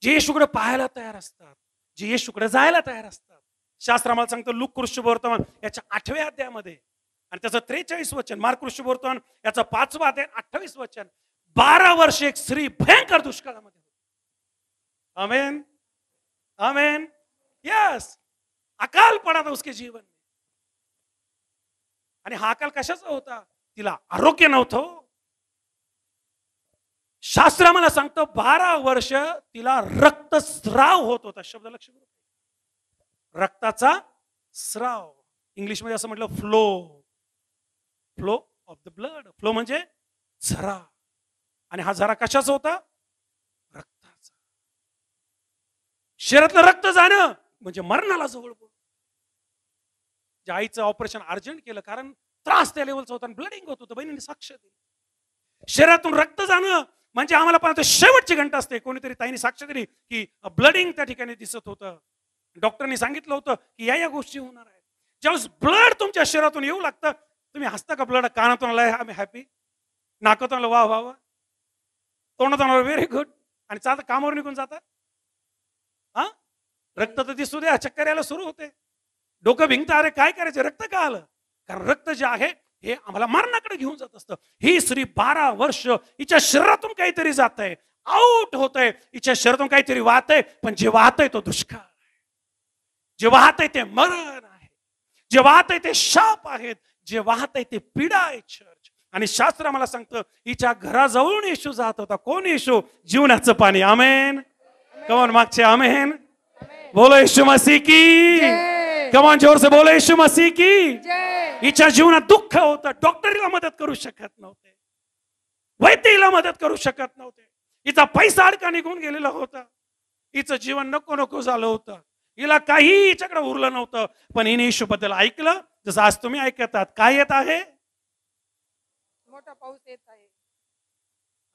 जे येशूकडे पाहायला तयार असतात, जे येशूकडे जायला तयार असतात. शास्त्र आम्हाला सांगतं लूक ऋषिवर्तमान याच्या 8व्या अध्यायामध्ये आणि त्याचं 43 वचन, मार्क ऋषिवर्तमान याचा 5वा अध्याय 28 वचन, 12 वर्ष एक स्त्री भयंकर दुष्काळामध्ये होती. आमेन, आमेन. यस, अकाल पडा था उसके जीवन में. आणि हा अकाल कशाचा होता? तिला आरोग्य नव्हतं. शास्त्र आम्हाला सांगतं 12 वर्ष तिला रक्तस्राव होत होता. शब्द लक्ष करू, रक्ताचा स्राव. इंग्लिश मध्ये असं म्हटलं flow of the blood. Flow म्हणजे झरा. आणि हा झरा कशाचा होता? रक्ताचा. शरीरातलं रक्त जाणं म्हणजे मरणाला जवळ बोल. ज्या आईचं ऑपरेशन अर्जंट केलं कारण त्रास त्या लेवलचा होता, ब्लडिंग होत होतं, बहिणीने साक्ष दिली. शरीरातून रक्त जाणं म्हणजे आम्हाला पाहतो शेवटची घंटा असते. कोणीतरी ताईने साक्ष दिली की ब्लडिंग त्या ठिकाणी दिसत होतं. डॉक्टरनी सांगितलं होतं की या गोष्टी होणार आहेत. ज्यावेळेस ब्लड तुमच्या शरीरातून येऊ लागतं, तुम्ही हसता का? ब्लड कानातून आलाय, आम्ही हॅपी. नाकातून आलं, वा वा वा. तोंडातून आलं, व्हेरी गुड. आणि चालतं कामावर निघून जातात. हा, रक्त तर दिसू द्या, चक्कर यायला सुरू होते, डोकं भिंगतं, अरे काय करायचं, रक्त का आलं? कारण रक्त जे आहे हे आम्हाला मरणाकडे घेऊन जात असतं. ही स्त्री 12 वर्ष हिच्या शरीरातून काहीतरी जात आहे, आउट होत आहे, हिच्या शरीरातून काहीतरी वाहत आहे, पण जे वाहत आहे तो दुष्काळ. जे वाहत आहे ते मरण आहे, जे वाहत आहे ते शाप आहेत, जे वाहत आहे ते पीडा आहे चर्च. आणि शास्त्र आम्हाला सांगतं हिच्या घराजवळून येशू जात होता. कोण येशू? जीवनाचं पाणी. आमेन. कमॉन मागचे आमेन. बोलो येशू मसीह की. कमॉन जोर से बोलो येशू मसीह की. हिच्या जीवनात दुःख होतं, डॉक्टरीला मदत करू शकत नव्हते, वैद्यला मदत करू शकत नव्हते, हिचा पैसा अडका निघून गेलेला होता, हिचं जीवन नको नको झालं होतं, हिला काही हिच्याकडे उरलं नव्हतं. पण हिने येशू बद्दल ऐकलं, जसं आज तुम्ही ऐकतात. काय येत आहे? मोठा पाऊस येत आहे.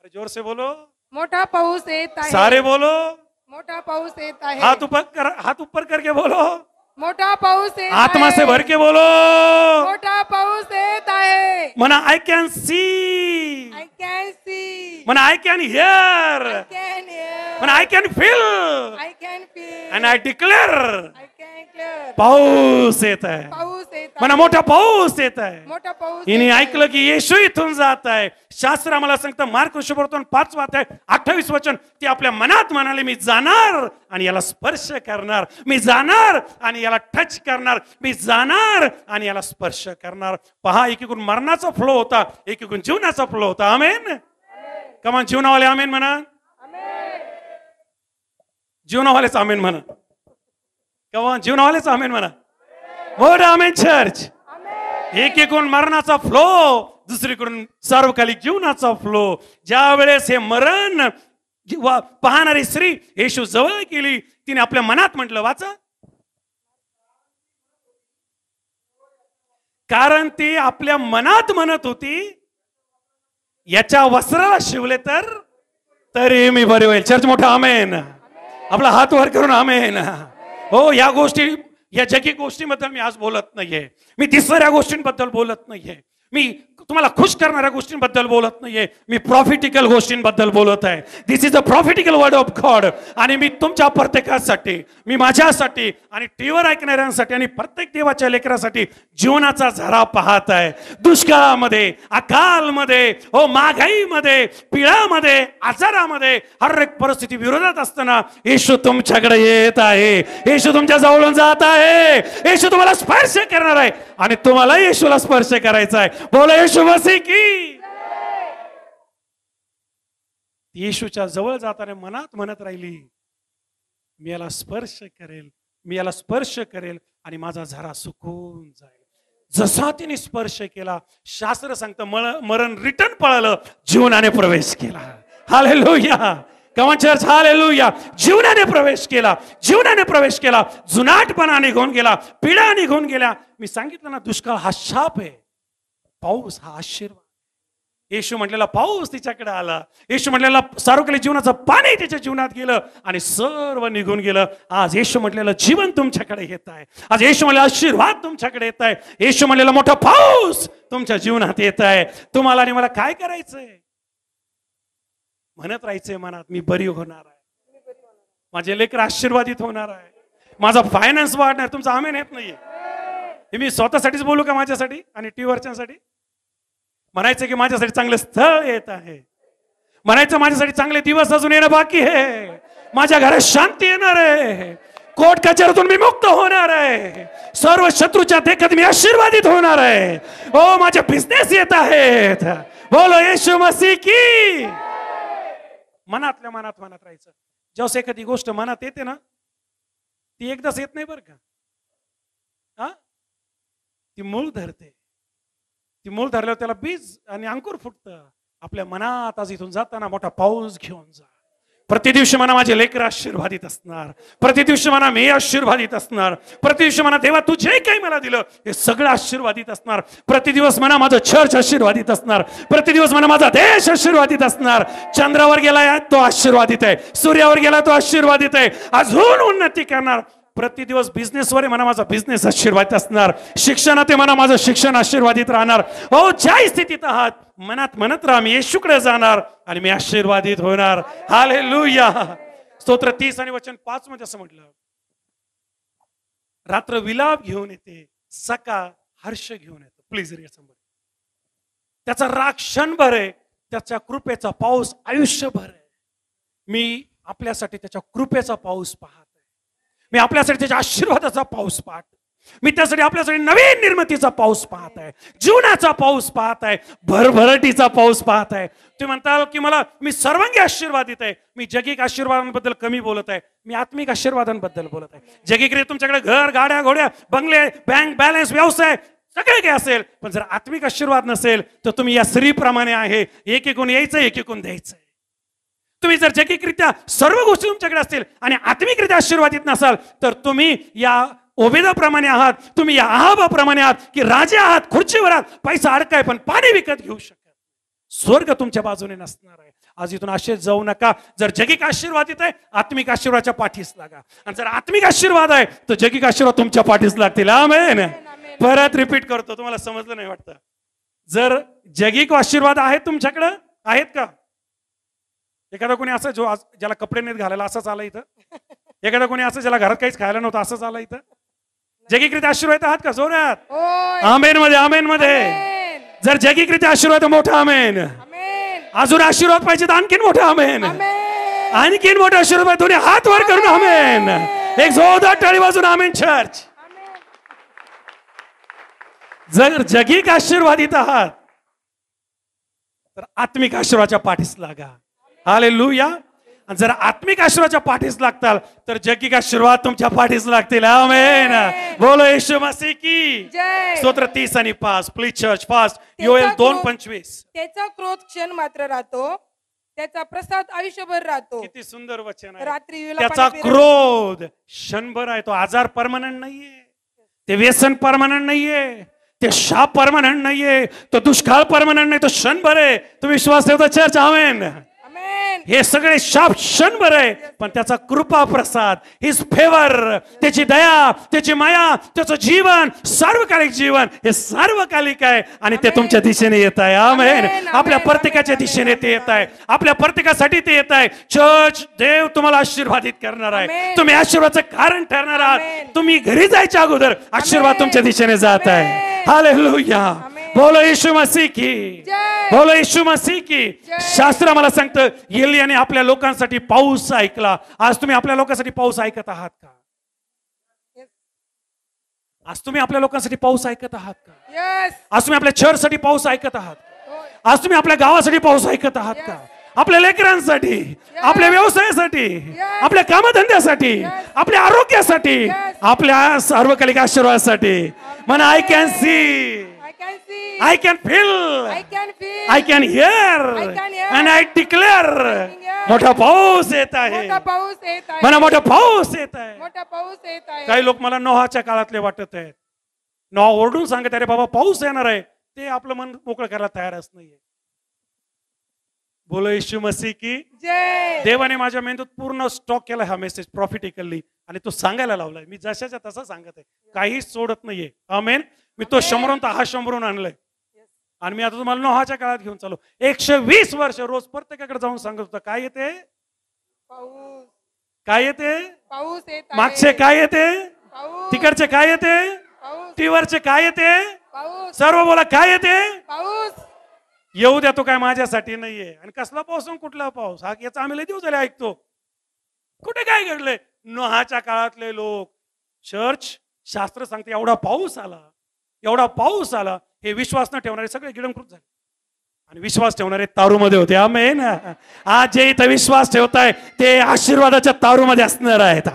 अरे जोर से बोलो. मोठा पाऊस येत आहे. सारे बोलो. मोठा पाऊस येत आहे. हाथ ऊपर करके बोलो. मोठा पाऊस येत आहे. आत्मा से भर के बोलो. मोठा पाऊस येत आहे. म्हणा I can see. I can see. म्हणा I can hear. I can hear. म्हणा I can feel. I can feel. And I declare. I can declare. पाऊस येत आहे. पाऊस येत आहे. म्हणा मोठा पाऊस येत आहे. मोठा पाऊस. हिने ऐकलं की येशू इथून जात आहे. शास्त्र आम्हाला सांगतं मार्क शुभवर्तमान 5 अध्याय 28 वचन, ती आपल्या मनात म्हणाले मी जाणार आणि याला स्पर्श करणार, मी जाणार आणि याला टच करणार, मी जाणार आणि याला स्पर्श करणार. पहा, एकीकडून मरणाचा फ्लो होता, एकीकडून जीवनाचा फ्लो होता. आमेन. कमान जीवनावाले आमेन म्हणा. जीवनावालेच आमेन म्हणा. कमान जीवनावालेच आमेन म्हणा. मोठा आमेन चर्च. एकीकडून मरणाचा फ्लो, दुसरीकडून सार्वकालिक जीवनाचा फ्लो. ज्या वेळेस हे मरण पाहणारी स्त्री येशू जवळ गेली, तिने आपल्या मनात म्हटलं, वाचा, कारण ती आपल्या मनात म्हणत होती याच्या वस्त्राला शिवले तरी मी बरे होईल. चर्च मोठा आमेन. आपला हात वर करून आमेन. हो, या गोष्टी, या जगी गोष्टींबद्दल मी आज बोलत नाहीये, मी तिसऱ्या गोष्टींबद्दल बोलत नाहीये, मी तुम्हाला खुश करणाऱ्या गोष्टींबद्दल बोलत नाहीये, मी प्रॉफिटिकल गोष्टींबद्दल बोलत आहे. This is a prophetical word of God. आणि मी तुमच्या प्रत्येकासाठी, मी माझ्यासाठी आणि टीव्हीवर ऐकणाऱ्यांसाठी आणि प्रत्येक देवाच्या लेकरासाठी जीवनाचा झरा पाहत आहे. दुष्काळामध्ये, अकालमध्ये, हो महागाईमध्ये, पिढ्यामध्ये, आजारामध्ये, हर एक परिस्थिती विरोधात असताना येशू तुमच्याकडे येत आहे. येशू तुमच्या जवळून जात आहे. येशू तुम्हाला स्पर्श करणार आहे आणि तुम्हाला येशूला स्पर्श करायचा आहे. बोला येशू मसीह की. येशूच्या जवळ जाताना मनात म्हणत राहिली, मी याला स्पर्श करेल, मी याला स्पर्श करेल आणि माझा झरा सुकून जाईल. जसा तिने स्पर्श केला, शास्त्र सांगतं मरण रिटर्न पळालं, जीवनाने प्रवेश केला. हालेलुया. कमान चर्च, हालेलुया. जीवनाने प्रवेश केला, जीवनाने प्रवेश केला. जुनाटपणा निघून गेला, पिढा निघून गेल्या. मी सांगितलं ना, दुष्काळ हा शाप आहे, पाऊस हा आशीर्वाद. येशू म्हटलेला पाऊस तिच्याकडे आला, येशू म्हटलेला सार्वकालिक जीवनाचं पाणी तिच्या जीवनात गेलं आणि सर्व निघून गेलं. आज येशू म्हटलेलं जीवन तुमच्याकडे येत आहे. आज येशू म्हटलेला आशीर्वाद तुमच्याकडे येत आहे. येशू म्हटलेला मोठा पाऊस तुमच्या जीवनात येत आहे. तुम्हाला आणि मला काय करायचंय? म्हणत राहायचंय मनात, मी बरी होणार आहे, माझे लेकर आशीर्वादित होणार आहे, माझा फायनान्स वाढणार. तुमचा आमेन येत नाहीये. हे मी स्वतःसाठीच बोलू का? माझ्यासाठी आणि टीव्हीवरच्यासाठी म्हणायचं की माझ्यासाठी चांगलं स्थळ येत आहे, म्हणायचं माझ्यासाठी चांगले दिवस अजून येणं बाकी आहे, माझ्या घरात शांती येणार आहे, कोर्ट कचेरीतून मी मुक्त होणार आहे, सर्व शत्रूच्या देखत मी आशीर्वादित होणार आहे. ओ, माझे बिझनेस येत आहेत. बोलो येशू मसीह की. मनातल्या मनात म्हणत राहायचं. जेव्हा एखादी गोष्ट मनात येते ना, ती एकदाच येत नाही बरं का. ती मूळ धरते. ती मूळ धरल्यावर त्याला बीज आणि अंकुर फुटतं. आपल्या मनात आज इथून जाताना मोठा पाऊस घेऊन जा. प्रति दिवशी म्हणा माझे लेकर आशीर्वादित असणार, प्रति दिवशी म्हणा मी आशीर्वादित असणार, प्रति दिवशी म्हणा देवा तू जे काही मला दिलं हे सगळं आशीर्वादित असणार. प्रति दिवस म्हणा माझं चर्च आशीर्वादित असणार, प्रति दिवस म्हणा माझा देश आशीर्वादित असणार. चंद्रावर गेलाय तो आशीर्वादित आहे, सूर्यावर गेला तो आशीर्वादित आहे, अजून उन्नती करणार. प्रति दिवस बिझनेसवर म्हणा माझा बिझनेस आशीर्वादित असणार, शिक्षणात म्हणा माझं शिक्षण आशीर्वादित राहणार. हो, ज्या स्थितीत आहात मनात म्हणत राहा मी येशूकडे जाणार आणि मी आशीर्वादित होणार. हालेलुया. स्तोत्र 30 आणि वचन 5 मध्ये असं म्हटलं, रात्र विलाप घेऊन येते, सकाळ हर्ष घेऊन येतो. प्लीज रीड समोर. त्याचा राग क्षणभर आहे, त्याच्या कृपेचा पाऊस आयुष्यभर आहे. मी आपल्यासाठी त्याच्या कृपेचा पाऊस पाहत आहे. मी आपल्यासाठी त्याच्या आशीर्वादाचा पाऊस पाहत, मी त्यासाठी आपल्यासाठी नवीन निर्मितीचा पाऊस पाहत आहे, जीवनाचा पाऊस पाहत आहे, भरभराटीचा पाऊस पाहत आहे. तुम्ही म्हणताल की मला मी सर्वांगी आशीर्वादित आहे. मी जगिक आशीर्वादांबद्दल कमी बोलत आहे, मी आत्मिक आशीर्वादांबद्दल बोलत आहे. जगिक तुमच्याकडे घर, गाड्या, घोड्या, बंगले, बँक बॅलन्स, व्यवसाय सगळे काही असेल, पण जर आत्मिक आशीर्वाद नसेल तर तुम्ही या स्त्रीप्रमाणे आहे, एक एकूण यायचं, एक एकूण द्यायचं. तुम्ही जर जगिकरित्या सर्व गोष्टी तुमच्याकडे असतील आणि आत्मिकरित्या आशीर्वादित नसाल तर तुम्ही या ओबेदाप्रमाणे आहात, तुम्ही या आहाबाप्रमाणे आहात की राजे आहात, खुर्चीवर आहात, पैसा अडकाय पण पाणी विकत घेऊ शकत. स्वर्ग तुमच्या बाजूने नसणार आहे. आज इथून असेच जाऊ नका. जर जगिक आशीर्वादित आहे, आत्मिक आशीर्वादाच्या पाठीस लागा. आणि जर आत्मिक आशीर्वाद आहे तर जगिक आशीर्वाद तुमच्या पाठीस लागतील. आमेन. परत रिपीट करतो, तुम्हाला समजलं नाही वाटतं. जर जगिक आशीर्वाद आहेत तुमच्याकडं, आहेत का? एखादा कोणी असं जो ज्याला कपडे नाहीत घालायला असंच आला इथं? एखादा कोणी असं ज्याला घरात काहीच खायला नव्हतं असंच आला इथं? जगिकरित्या आशीर्वाद आहात का? जोरात आमेन मध्ये, आमेन मध्ये. जर जगिकरित्या आशीर्वाद मोठा आमेन. अजून आशीर्वाद पाहिजे तर आणखीन मोठा आमेन. आणखीन मोठा आशीर्वाद. दोन्ही हात वर करून आमेन. एक जोरदार टाळी वाजून आमेन चर्च. जर जगिक आशीर्वादित आहात तर आत्मिक आशीर्वादाच्या पाठीस लागा. हालेलुया. जर आत्मिक आशीर्वादाच्या पाठीस लागताल तर जगिक आशीर्वाद तुमच्या पाठीस लागतील. आमेन. बोलो येशू मसीह की जय. स्तोत्र 30 आणि 5 प्लीज चर्च फास्ट. योएल 2:25. त्याचा क्रोध क्षण मात्र राहतो, त्याचा प्रसाद आयुष्यभर राहतो. किती सुंदर वचन आहे. रात्री त्याचा क्रोध क्षणभर आहे. तो आजार परमनंट नाहीये, ते व्यसन परमनंट नाहीये, ते शाप परमनंट नाहीये, तो दुष्काळ परमनंट नाही, तो क्षणभर आहे. तुम्ही विश्वास ठेवता चर्च? आमेन. हे सगळे शाप क्षणभर आहे, पण त्याचा कृपा प्रसाद, हिज फेवर, त्याची दया, त्याची माया, त्याचं जीवन, सार्वकालिक जीवन हे सार्वकालिक आहे आणि ते तुमच्या दिशेने येत आहे. आमेन. आपल्या प्रत्येकाच्या दिशेने ते येत आहे, आपल्या प्रत्येकासाठी ते येत आहे. चर्च, देव तुम्हाला आशीर्वादित करणार आहे, तुम्ही आशीर्वादाचं कारण ठरणार आहात. तुम्ही घरी जायच्या अगोदर आशीर्वाद तुमच्या दिशेने जात आहे. हालेलुया. बोलो येशू मसीह की, बोलो येशू मसीह की. शास्त्र मला सांगतं एलियाने आपल्या लोकांसाठी पाऊस ऐकला. आज तुम्ही आपल्या लोकांसाठी पाऊस ऐकत आहात का? आज तुम्ही आपल्या लोकांसाठी पाऊस ऐकत आहात का? आज तुम्ही आपल्या चर्चसाठी पाऊस ऐकत आहात? आज तुम्ही आपल्या गावासाठी पाऊस ऐकत आहात का? आपल्या लेकरांसाठी, आपल्या व्यवसायासाठी, आपल्या कामधंद्यासाठी, आपल्या आरोग्यासाठी, आपल्या सार्वकालिक आशीर्वादासाठी. म्हणा I can C, I can feel, I can hear, and I declare. मोठा पाऊस येत आहे. म्हणा मोठा पाऊस येत आहे. काही लोक मला नोहाच्या काळातले वाटत आहेत. नोहा ओरडून सांगत अरे बाबा पाऊस येणार आहे, ते आपलं मन मोकळं करायला तयारच नाहीये. बोलो येशू मसीह की जय. देवाने माझ्या मेंदूत पूर्ण स्टॉक केला हा मेसेज प्रॉफिटिकली आणि तो सांगायला लावलाय. मी जशाच्या तसा सांगत आहे, काहीच सोडत नाहीये. आमेन. मी तो शंभरून तर हा शंभरून आणलाय आणि मी आता तुम्हाला नोहाच्या काळात घेऊन चालू. 120 वर्ष रोज प्रत्येकाकडे जाऊन सांगत होता काय येते, पाऊस, काय येते, पाऊस येत आहे. मागचे काय येते, पाऊस, तिकडचे काय येते, पाऊस, टीवरचे काय येते, पाऊस, सर्व बोला काय येते, पाऊस. येऊ द्या, तो काय माझ्यासाठी नाहीये. आणि कसला पाऊस, कुठला पाऊस, हा याचा आम्ही लय दिवस झाले ऐकतो. कुठे काय घडलंय? नोहाच्या काळातले लोक, चर्च, शास्त्र सांगते एवढा पाऊस आला, एवढा पाऊस आला. हे विश्वास न ठेवणारे सगळे गिळंकृत झाले आणि विश्वास ठेवणारे तारूमध्ये होते. आमेन. आज जे इथं विश्वास ठेवताय ते आशीर्वादाच्या तारूमध्ये असणार आहेत,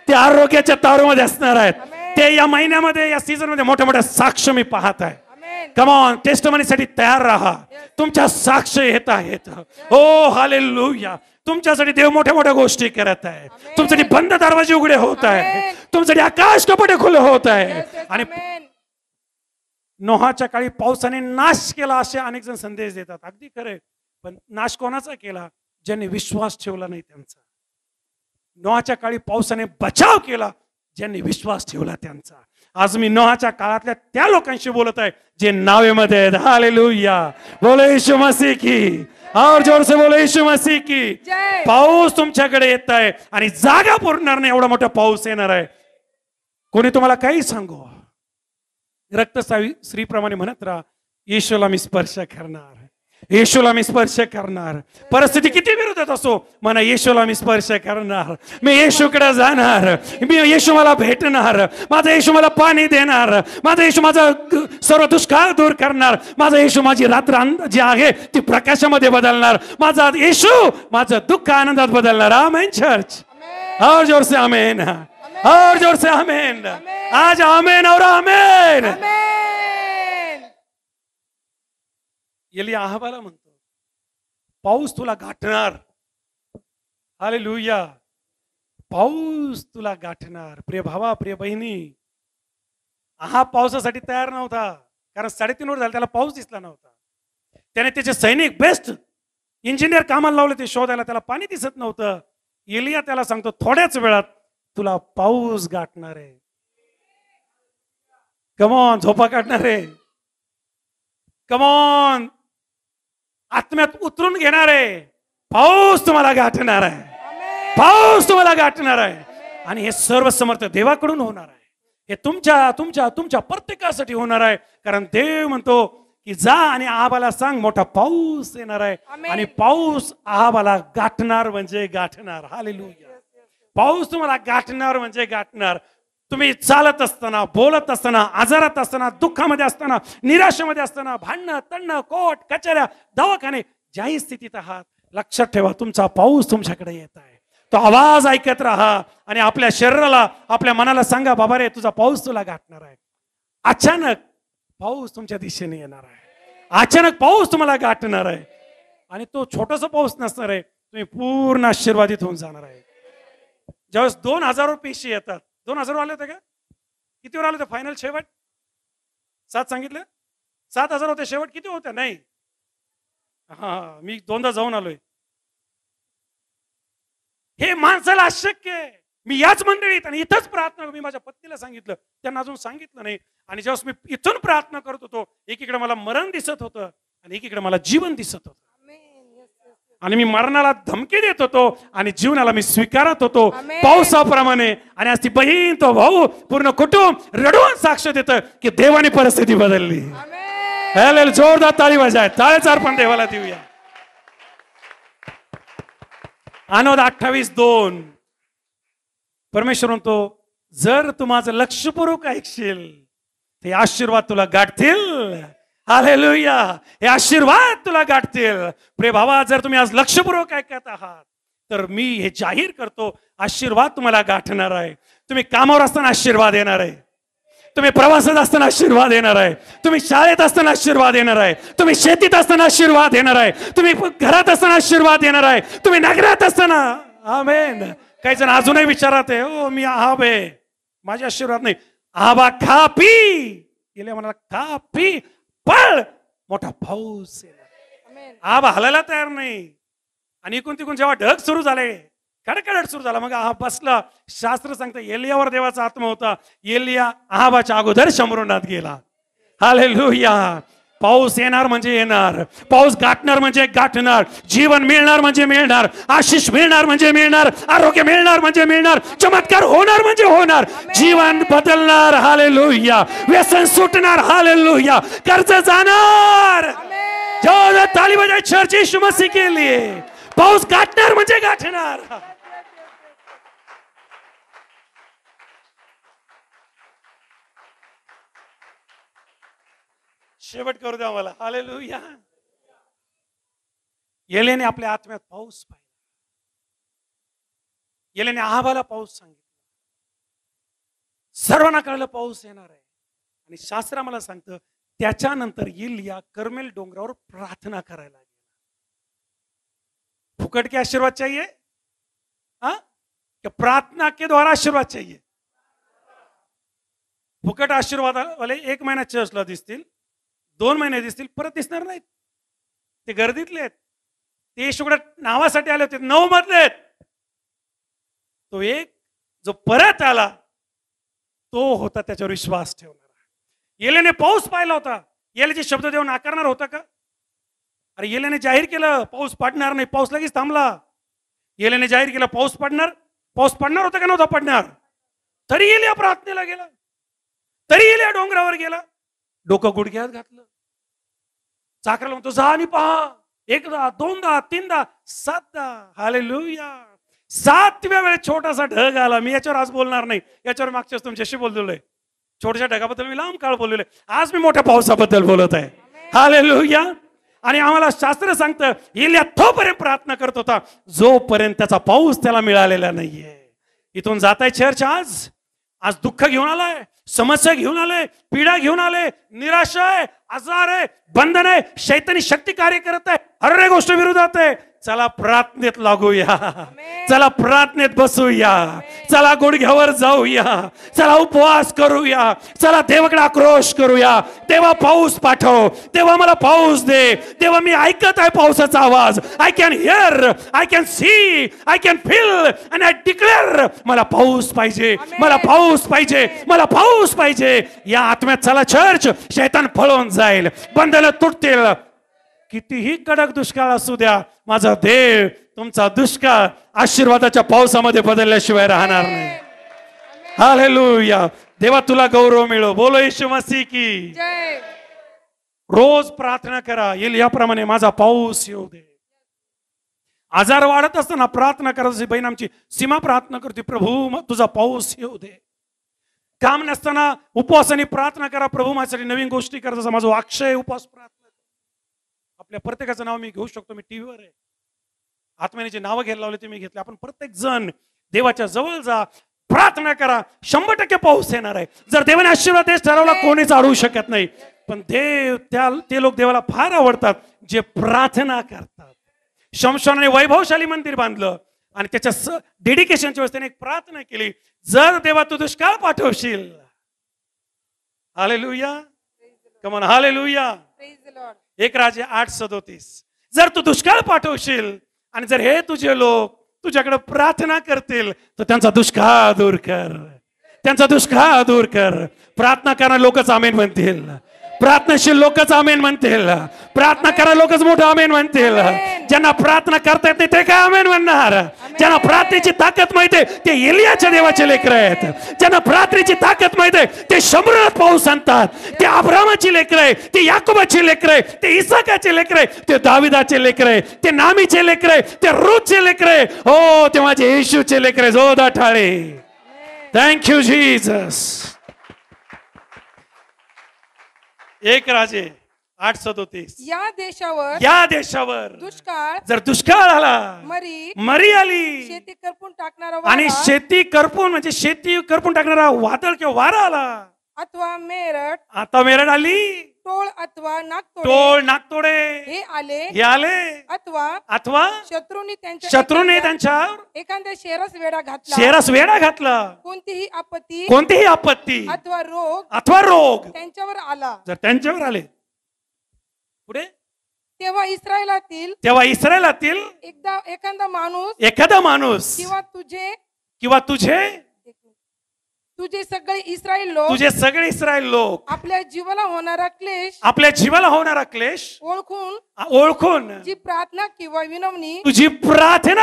ते आरोग्याच्या तारूमध्ये असणार आहेत. ते या महिन्यामध्ये, या सीझन मध्ये मोठ्या मोठ्या साक्ष मी पाहत आहे. कम ऑन, टेस्टमनीसाठी तयार राहा. तुमच्या साक्ष येत आहेत. ओ हालेलुया. तुमच्यासाठी देव मोठ्या मोठ्या गोष्टी करत आहे. तुमच्यासाठी बंद दरवाजे उघडे होत आहे. तुमच्यासाठी आकाश कपाटे खुले होत आहे. आणि नोहाच्या काळी पावसाने नाश केला असे अनेक जण संदेश देतात. अगदी खरे, पण नाश कोणाचा केला? ज्यांनी विश्वास ठेवला नाही त्यांचा. नोहाच्या काळी पावसाने बचाव केला ज्यांनी विश्वास ठेवला त्यांचा. आज मी नोहाच्या काळातल्या त्या लोकांशी बोलत आहे जे नावेमध्ये आहेत. हालेलुया. बोलो येशू मसीह की, और जोर से बोलो येशू मसीह की. पाऊस तुमच्याकडे येत आहे आणि जागा पुरणार नाही एवढा मोठा पाऊस येणार आहे. कोणी तुम्हाला काही सांगू, रक्तस्रावी स्त्रीप्रमाणे म्हणत राहा येशूला मी स्पर्श करणार, येशूला मी स्पर्श करणार. परिस्थिती किती विरोधात असो, म्हणा येशूला मी स्पर्श करणार. मी येशूकडे जाणार. मी येशू मला भेटणार. माझा येशू मला पाणी देणार. माझा येशू माझा सर्व दुष्काळ दूर करणार. माझा येशू माझी रात्र जी आहे ती प्रकाशामध्ये बदलणार. माझा येशू माझं दुःख आनंदात बदलणार. आमेन चर्च, और जोर से आमेन, और जोर से आमेन. आज आमेन और आमेन. एलिया अहाबाला म्हणतो, पाऊस तुला गाठणार. हालेलुया, पाऊस तुला गाठणार. प्रिय भावा, प्रिय बहिणी, हा पावसासाठी तयार नव्हता, कारण 3.5 वर झाले त्याला पाऊस दिसला नव्हता. त्याने त्याचे सैनिक बेस्ट इंजिनियर कामाला लावले ते शोधायला, त्याला पाणी दिसत नव्हतं. एलिया त्याला सांगतो, थोड्याच वेळात तुला पाऊस गाठणार आहे. कमॉन, झोपा काढणार आहे. कमॉन, आत्म्यात उतरून घेणार आहे. पाऊस तुम्हाला गाठणार आहे. पाऊस तुम्हाला गाठणार आहे. आणि हे सर्व समर्थ देवाकडून होणार आहे. हे तुमच्या तुमच्या तुमच्या प्रत्येकासाठी होणार आहे. कारण देव म्हणतो की जा आणि आहाबाला सांग मोठा पाऊस येणार आहे. आणि पाऊस आहाबाला गाठणार म्हणजे गाठणार. हालेलुया, पाऊस तुम्हाला गाठणार म्हणजे गाठणार. तुम्ही चालत असताना, बोलत असताना, आजारात असताना, दुःखामध्ये असताना, निराशेमध्ये असताना, भांडणं, तणणं, कोर्ट कचऱ्या, दवाखाने, ज्याही स्थितीत आहात, लक्षात ठेवा तुमचा पाऊस तुमच्याकडे येत आहे. तो आवाज ऐकत राहा आणि आपल्या शरीराला, आपल्या मनाला सांगा, बाबा रे, तुझा पाऊस तुला गाठणार आहे. अचानक पाऊस तुमच्या दिशेने येणार आहे. अचानक पाऊस तुम्हाला गाठणार आहे. आणि तो छोटासा पाऊस नसणार आहे. तुम्ही पूर्ण आशीर्वादित होऊन जाणार आहे. ज्यावेळेस 2000 पैसे येतात, 2000 आले होते का? कितीवर आले होते फायनल शेवट? 7 सांगितलं? 7000 होते शेवट. किती होते? नाही, हा, मी 2दा जाऊन आलोय. हे माणसाला अशक्य आहे. मी याच मंडळीत आणि इथंच प्रार्थना, मी माझ्या पत्नीला सांगितलं, त्यांना अजून सांगितलं नाही. आणि ज्यावेळेस मी इथून प्रार्थना करत होतो, एकीकडे मला मरण दिसत होतं आणि एकीकडे मला जीवन दिसत होतं. आणि मी मरणाला धमकी देत होतो आणि जीवनाला मी स्वीकारत होतो पावसाप्रमाणे. आणि आज ती बहीण, तो भाऊ, पूर्ण कुटुंब रडून साक्ष देतं की देवाने परिस्थिती बदलली. जोरदार ताळी वाजाय, टाळ्याचं अर्पण देवाला देऊया. अनुवाद 28:2 परमेश्वर म्हणतो, जर तू माझं लक्षपूर्वक ऐकशील ते आशीर्वाद तुला गाठतील. हालेलुया, हे आशीर्वाद तुला गाठतील. प्रिय भावा, जर तुम्ही आज लक्षपूर्वक ऐकत आहात तर मी हे जाहीर करतो, आशीर्वाद तुम्हाला गाठणार आहे. तुम्ही कामावर असताना आशीर्वाद येणार आहे. तुम्ही प्रवासात असताना आशीर्वाद येणार आहे. तुम्ही शाळेत असताना आशीर्वाद येणार आहे. तुम्ही शेतीत असताना आशीर्वाद येणार आहे. तुम्ही घरात असताना आशीर्वाद येणार आहे. तुम्ही नगरात असताना. आमेन. काही जण अजूनही विचारात आहे, ओ मी आहाब आहे, माझे आशीर्वाद नाही. आहाबा खा पी गेले, म्हणाला खा पी, पण मोठा पाऊस येणार. आहाबा हलायला तयार नाही. आणि इकून तिकून जेव्हा ढग सुरू झाले, कडकडट सुरू झाला, मग आहाब बसला. शास्त्र सांगतं एलियावर देवाचा आत्मा होता. एलिया आहाबाच्या अगोदर शमरोनात गेला. हालेलुया. पाऊस येणार म्हणजे येणार. पाऊस गाठणार म्हणजे गाठणार. जीवन मिळणार म्हणजे मिळणार. आशिष मिळणार म्हणजे मिळणार. आरोग्य मिळणार म्हणजे मिळणार. चमत्कार होणार म्हणजे होणार. जीवन बदलणार. हालेलुया. व्यसन सुटणार. हालेलुया. कर्ज जाणार. जो ताली बजाय चर्च यीशु मसीह के लिए. पाऊस गाठणार म्हणजे गाठणार. शेवट करू द्या मला. हालेलुया. एलियाने आपल्या आत्म्यात पाऊस पाहिला. एलियाने आहाबाला पाऊस सांगितला. सर्वांना कळलं पाऊस येणार आहे. आणि शास्त्र आम्हाला सांगतं त्याच्यानंतर एलिया कर्मेल डोंगरावर प्रार्थना करायला लागला. फुकट के आशीर्वाद चाहिए, हाँ? क्या प्रार्थना के द्वारा आशीर्वाद चाहिए? फुकट आशीर्वाद वाले 1 महिना चर्चला दिसतील, 2 महिने दिसतील, परत दिसणार नाहीत. ते गर्दीतले आहेत. ते येशूकडे नावासाठी आले होते, 9 मधले आहेत. तो एक जो परत आला तो होता त्याच्यावर विश्वास ठेवणारा. एलियाने पाऊस पाहिला होता. एलियाचे शब्द देऊन नाकारणार होता का? अरे एलियाने जाहीर केलं पाऊस पडणार नाही. पाऊस लगेच थांबला. एलियाने जाहीर केलं पाऊस पडणार. पाऊस पडणार होता का नव्हता पडणार? तरी एलिया प्रार्थनेला गेला. तरी एलिया डोंगरावर गेला. डोकं गुडघ्यात घातलं. चाकराला म्हणतो जा आणि पहा, एकदा, दोनदा, तीनदा, 7दा. हालेलुया. 7व्या वेळेस छोटासा ढग आला. मी याच्यावर आज बोलणार नाही, याच्यावर मागच्याच तुमच्याशी बोललोय. छोट्याशा ढगाबद्दल मी लांब काळ बोललेलो आहे. आज मी मोठ्या पावसाबद्दल बोलत आहे. हालेलुया. आणि आम्हाला शास्त्र सांगतं एलिया तोपर्यंत प्रार्थना करत होता जोपर्यंत त्याचा पाऊस त्याला मिळालेला नाहीये. इथून जाताय चर्च, आज दुःख घेऊन आलाय, समस्या घेऊन आले, पीडा घेऊन आले, निराशा आहे, आजार आहे, बंधन आहे, शैतानी शक्ती कार्य करत आहे, हर गोष्ट विरोधात आहे. चला प्रार्थनेत लागूया, चला प्रार्थनेत बसूया, चला गुडघ्यावर जाऊया, चला उपवास करूया, चला देवाकडे आक्रोश करूया. तेव्हा पाऊस पाठव, तेव्हा मला पाऊस दे. तेव्हा मी ऐकत आहे पावसाचा आवाज. I can hear, I can see, I can feel and I declare मला पाऊस पाहिजे, मला पाऊस पाहिजे, मला पाऊस पाहिजे. या आत्म्यात चला चर्च. शैतान पळून जाईल, बंधनं तुटतील. कितीही कडक दुष्काळ असू द्या, माझा देव तुमचा दुष्काळ आशीर्वादाच्या पावसामध्ये बदलल्याशिवाय राहणार नाही. हालेलुया. देवा तुला गौरव मिळो. बोलो येशू मसीह की जय. रोज प्रार्थना करा एलियाप्रमाणे माझा पाऊस येऊ दे. आजार वाढत असताना प्रार्थना करत बहीण आमची सीमा प्रार्थना करते, प्रभू तुझा पाऊस येऊ दे. काम नसताना उपवासाने प्रार्थना करा, प्रभू माझ्यासाठी नवीन गोष्टी करत असता. माझा अक्षय उपवास प्रार्थना. आपल्या प्रत्येकाचं नाव मी घेऊ शकतो, मी टीव्हीवर आहे. आत्म्याने जे नावं घ्यायला लावले ते मी घेतले. आपण प्रत्येक जण देवाच्या जवळ जा, प्रार्थना करा. 100% पाऊस येणार आहे. जर देवाने आशीर्वाद देश ठरवला कोणीच अडवू शकत नाही. पण देव ते लोक देवाला फार आवडतात जे प्रार्थना करतात. शमशोनाने वैभवशाली मंदिर बांधलं आणि त्याच्या डेडिकेशनच्या वेळेस त्याने एक प्रार्थना केली, जर देवा तू दुष्काळ पाठवशील. Hallelujah. Come on, hallelujah. Praise the Lord. 1 राजे 8:37. जर तू दुष्काळ पाठवशील आणि जर हे तुझे लोक तुझ्याकडे प्रार्थना करतील तर त्यांचा दुष्काळ दूर कर, त्यांचा दुष्काळ दूर कर. प्रार्थना करा लोकच आमेन म्हणतील, प्रार्थनाशील लोकच आमेन म्हणतील, प्रार्थना करा लोकच मोठं आमेन म्हणतील. ज्यांना प्रार्थना करता येत नाही ते काय आमेन म्हणणार? ज्यांना प्रार्थनेची ताकद माहिती आहे ते एलियाच्या देवाचे लेकर आहेत. ज्यांना प्रार्थनेची ताकद माहिती आहे ते शंभरात पाऊस आणतात. ते अब्रामाची लेकर आहे, ते याकोबाची लेकर आहे, ते इसाकाचे लेकर आहे, ते दाविदाचे लेकर आहे, ते नामीचे लेकर आहे, ते रूथचे लेकर आहे. हो, ते माझे येशूचे लेकर आहे. जोरदार टाळे. Thank you Jesus. 1 राजे 8:37. या देशावर दुष्काळ जर दुष्काळ आला, मरी आली, शेती करपून टाकणारा आणि शेती करपून म्हणजे शेती करपून टाकणारा वादळ किंवा वारा आला, अथवा मेरठ, आता मेरठ आली, टोळ अथवा नागतोडे हे आले, अथवा शत्रूने त्यांच्यावर एखाद्या शेरास वेढा घातला, कोणतीही आपत्ती अथवा रोग त्यांच्यावर आला, जर त्यांच्यावर आले, पुढे तेव्हा इस्रायलातील एखादा माणूस किंवा तुझे सगळे इस्रायल लोक आपल्या जीवाला होणारा क्लेश ओळखून तुझी प्रार्थना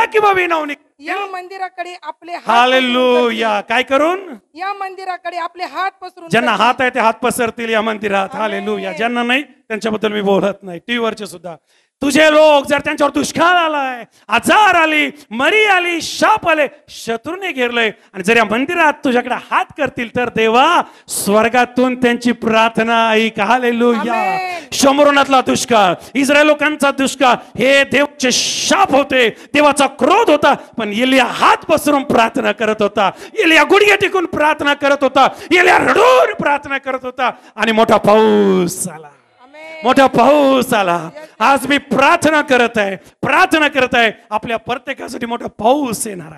किंवा विनवणी या मंदिराकडे आपले हालेलुया काय करून या मंदिराकडे आपले हात पसरून, ज्यांना हात आहे ते हात पसरतील या मंदिरात. हालेलुया. ज्यांना नाही त्यांच्याबद्दल मी बोलत नाही. टीव्हीवरचे सुद्धा तुझे लोक जर त्यांच्यावर दुष्काळ आलाय, आजार आली, मरी आली, शाप आले, शत्रूने घेरलंय आणि जर या मंदिरात तुझ्याकडे हात करतील तर देवा स्वर्गातून त्यांची प्रार्थना ऐक. हालेलुया. शमरोनातला दुष्काळ, इस्रायल लोकांचा दुष्काळ हे देवाचे शाप होते, देवाचा क्रोध होता. पण एलिया हात पसरून प्रार्थना करत होता, एलिया गुडघे टेकून प्रार्थना करत होता, एलिया रडून प्रार्थना करत होता आणि मोठा पाऊस आला. आज मी प्रार्थना करत आहे आपल्या प्रत्येकासाठी मोठा पाऊस येणार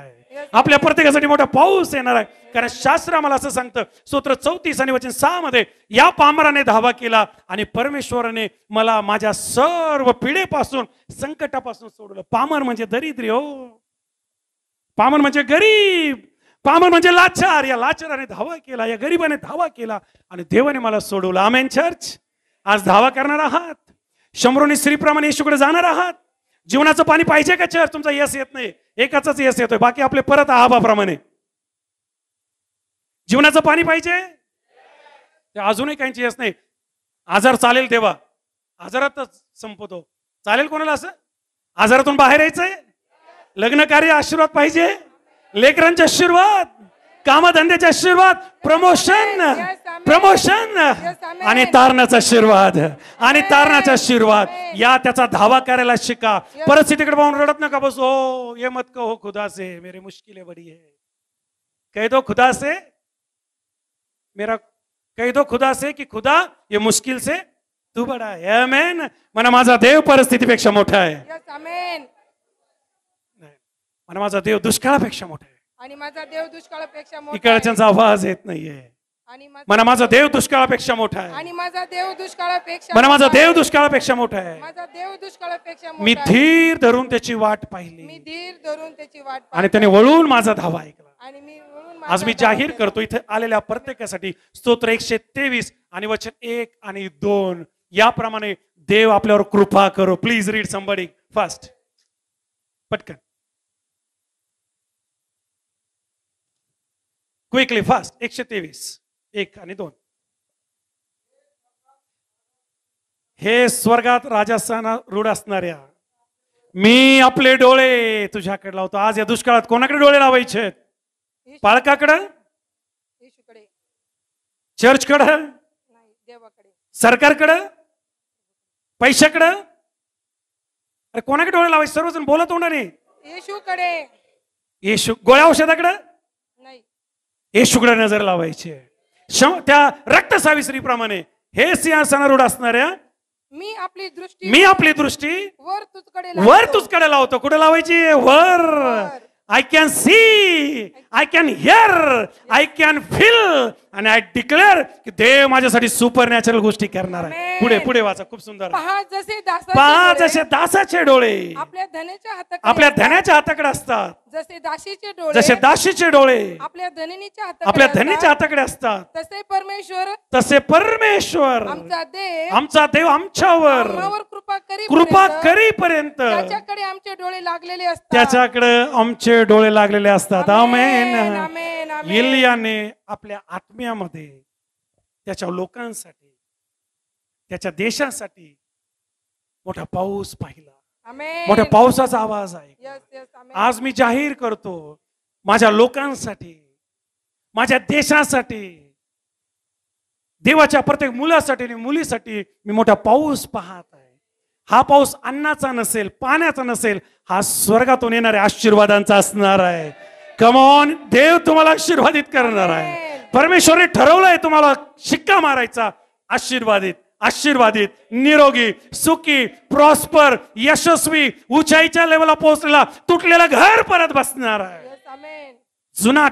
आहे. कारण शास्त्र आम्हाला असं सांगतं, स्तोत्र 34 आणि वचन 6 मध्ये, या पामराने धावा केला आणि परमेश्वराने मला माझ्या सर्व पिढेपासून, संकटापासून सोडलं. पामर म्हणजे दरिद्री, हो, पामर म्हणजे गरीब, पामर म्हणजे लाचार. या लाचाराने धावा केला, या गरीबाने धावा केला आणि देवाने मला सोडवलं. आमेन चर्च. आज धावा करणार आहात, शंभरोनी स्त्रीप्रमाणे येशूकडे जाणार आहात. जीवनाचं पाणी पाहिजे का चर्च? तुमचा यस येत नाही, एकाच यस येतोय, बाकी आपले परत आहाबाप्रमाणे. जीवनाचं पाणी पाहिजे, अजूनही काहींची यस नाही. आजार चालेल तेव्हा, आजारातच संपवतो. चालेल कोणाला असं? आजारातून बाहेर यायचंय, लग्न कार्य आशीर्वाद पाहिजे, लेकरांचे आशीर्वाद, कामधंद्याचे आशीर्वाद, प्रमोशन प्रमोशन आणि तारणाचा आशीर्वाद आणि तारणाचा आशीर्वाद. या त्याचा धावा करायला शिका. परिस्थितीकडे पाहून रडत नका बसो. हो ये मत कहो खुदा से मेरी मुश्किलें बड़ी है. कह दो खुदा से मेरा, कह दो खुदा से कि खुदा ये मुश्किल से तू बडा आहे. आमेन. म्हणा माझा देव परिस्थितीपेक्षा मोठा आहे. म्हणा माझा देव दुष्काळापेक्षा मोठा आहे. आणि माझा देव दुष्काळापेक्षा मोठा आहे. इकडच्यांचा आवाज येत नाहीये. म्हणा माझा देव दुष्काळापेक्षा मोठा आहे. आणि माझा देव दुष्काळापेक्षा, म्हणा माझा देव दुष्काळापेक्षा मोठा आहे. माझा देव दुष्काळापेक्षा मोठा मी धीर धरून त्याची वाट पाहिली, मी धीर धरून त्याची वाट आणि त्याने वळून माझा धावा ऐकला. आणि मी वळून आज मी जाहीर करतो इथे आलेल्या प्रत्येकासाठी स्तोत्र 123 आणि वचन 1 आणि 2 याप्रमाणे देव आपल्यावर कृपा करो. प्लीज रीड समबडी फास्ट, पटकन, क्विकली फास्ट. 123 1 आणि 2. हे स्वर्गात राजस्थान रूढ असणाऱ्या, मी आपले डोळे तुझ्याकडे लावतो. आज या दुष्काळात कोणाकडे डोळे लावायचे? पालकाकडे, येशूकडे, चर्चकडे, नाही देवाकडे, सरकारकडे, पैशाकडे? अरे कोणाकडे डोळे लावायचे? सर्वजण बोलत होणारे. येशूकडे. येशू. गोळ्या औषधाकडे नाही, येशूकडे नजर लावायची. त्या रक्तसावित्रीप्रमाणे हे सिंहासनारूढ असणाऱ्या, मी आपली दृष्टी वर तुझकडे लावतो. कुठे लावायची? वर. I can see, I can hear, I can feel, and I declare की देव माझ्यासाठी सुपर नॅचरल गोष्टी करणार आहे. पुढे पुढे वाचा. खूप सुंदर. पहा जसे दासाचे डोळे आपल्या धन्याच्या हाताकडे असतात, जसे दाशीचे डोळे आपल्या धनीच्या हाताकडे असतात, तसे परमेश्वर आमचा देव आमच्यावर कृपा करीपर्यंत त्याच्याकडे आमचे डोळे लागलेले असतात. त्याच्याकडे आमचे डोळे लागलेले असतात. आमेन. एलियाने आपल्या आत्म्यामध्ये त्याच्या लोकांसाठी, त्याच्या देशासाठी मोठा पाऊस पाहिला. मोठ्या पावसाचा आवाज आहे. आज मी जाहीर करतो, माझ्या लोकांसाठी, माझ्या देशासाठी, देवाच्या प्रत्येक मुलासाठी आणि मुलीसाठी मी मोठा पाऊस पाहत आहे. हा पाऊस अन्नाचा नसेल, पाण्याचा नसेल, हा स्वर्गातून येणाऱ्या आशीर्वादांचा असणार आहे. Come on. देव तुम्हाला आशीर्वादित करणार आहे. परमेश्वरने ठरवलंय तुम्हाला शिक्का मारायचा. आशीर्वादित, आशीर्वादित, निरोगी, सुखी, प्रॉस्पर, यशस्वी, उंचाईच्या लेवलला पोहोचलेला, तुटलेलं घर परत बसणार आहे. जुना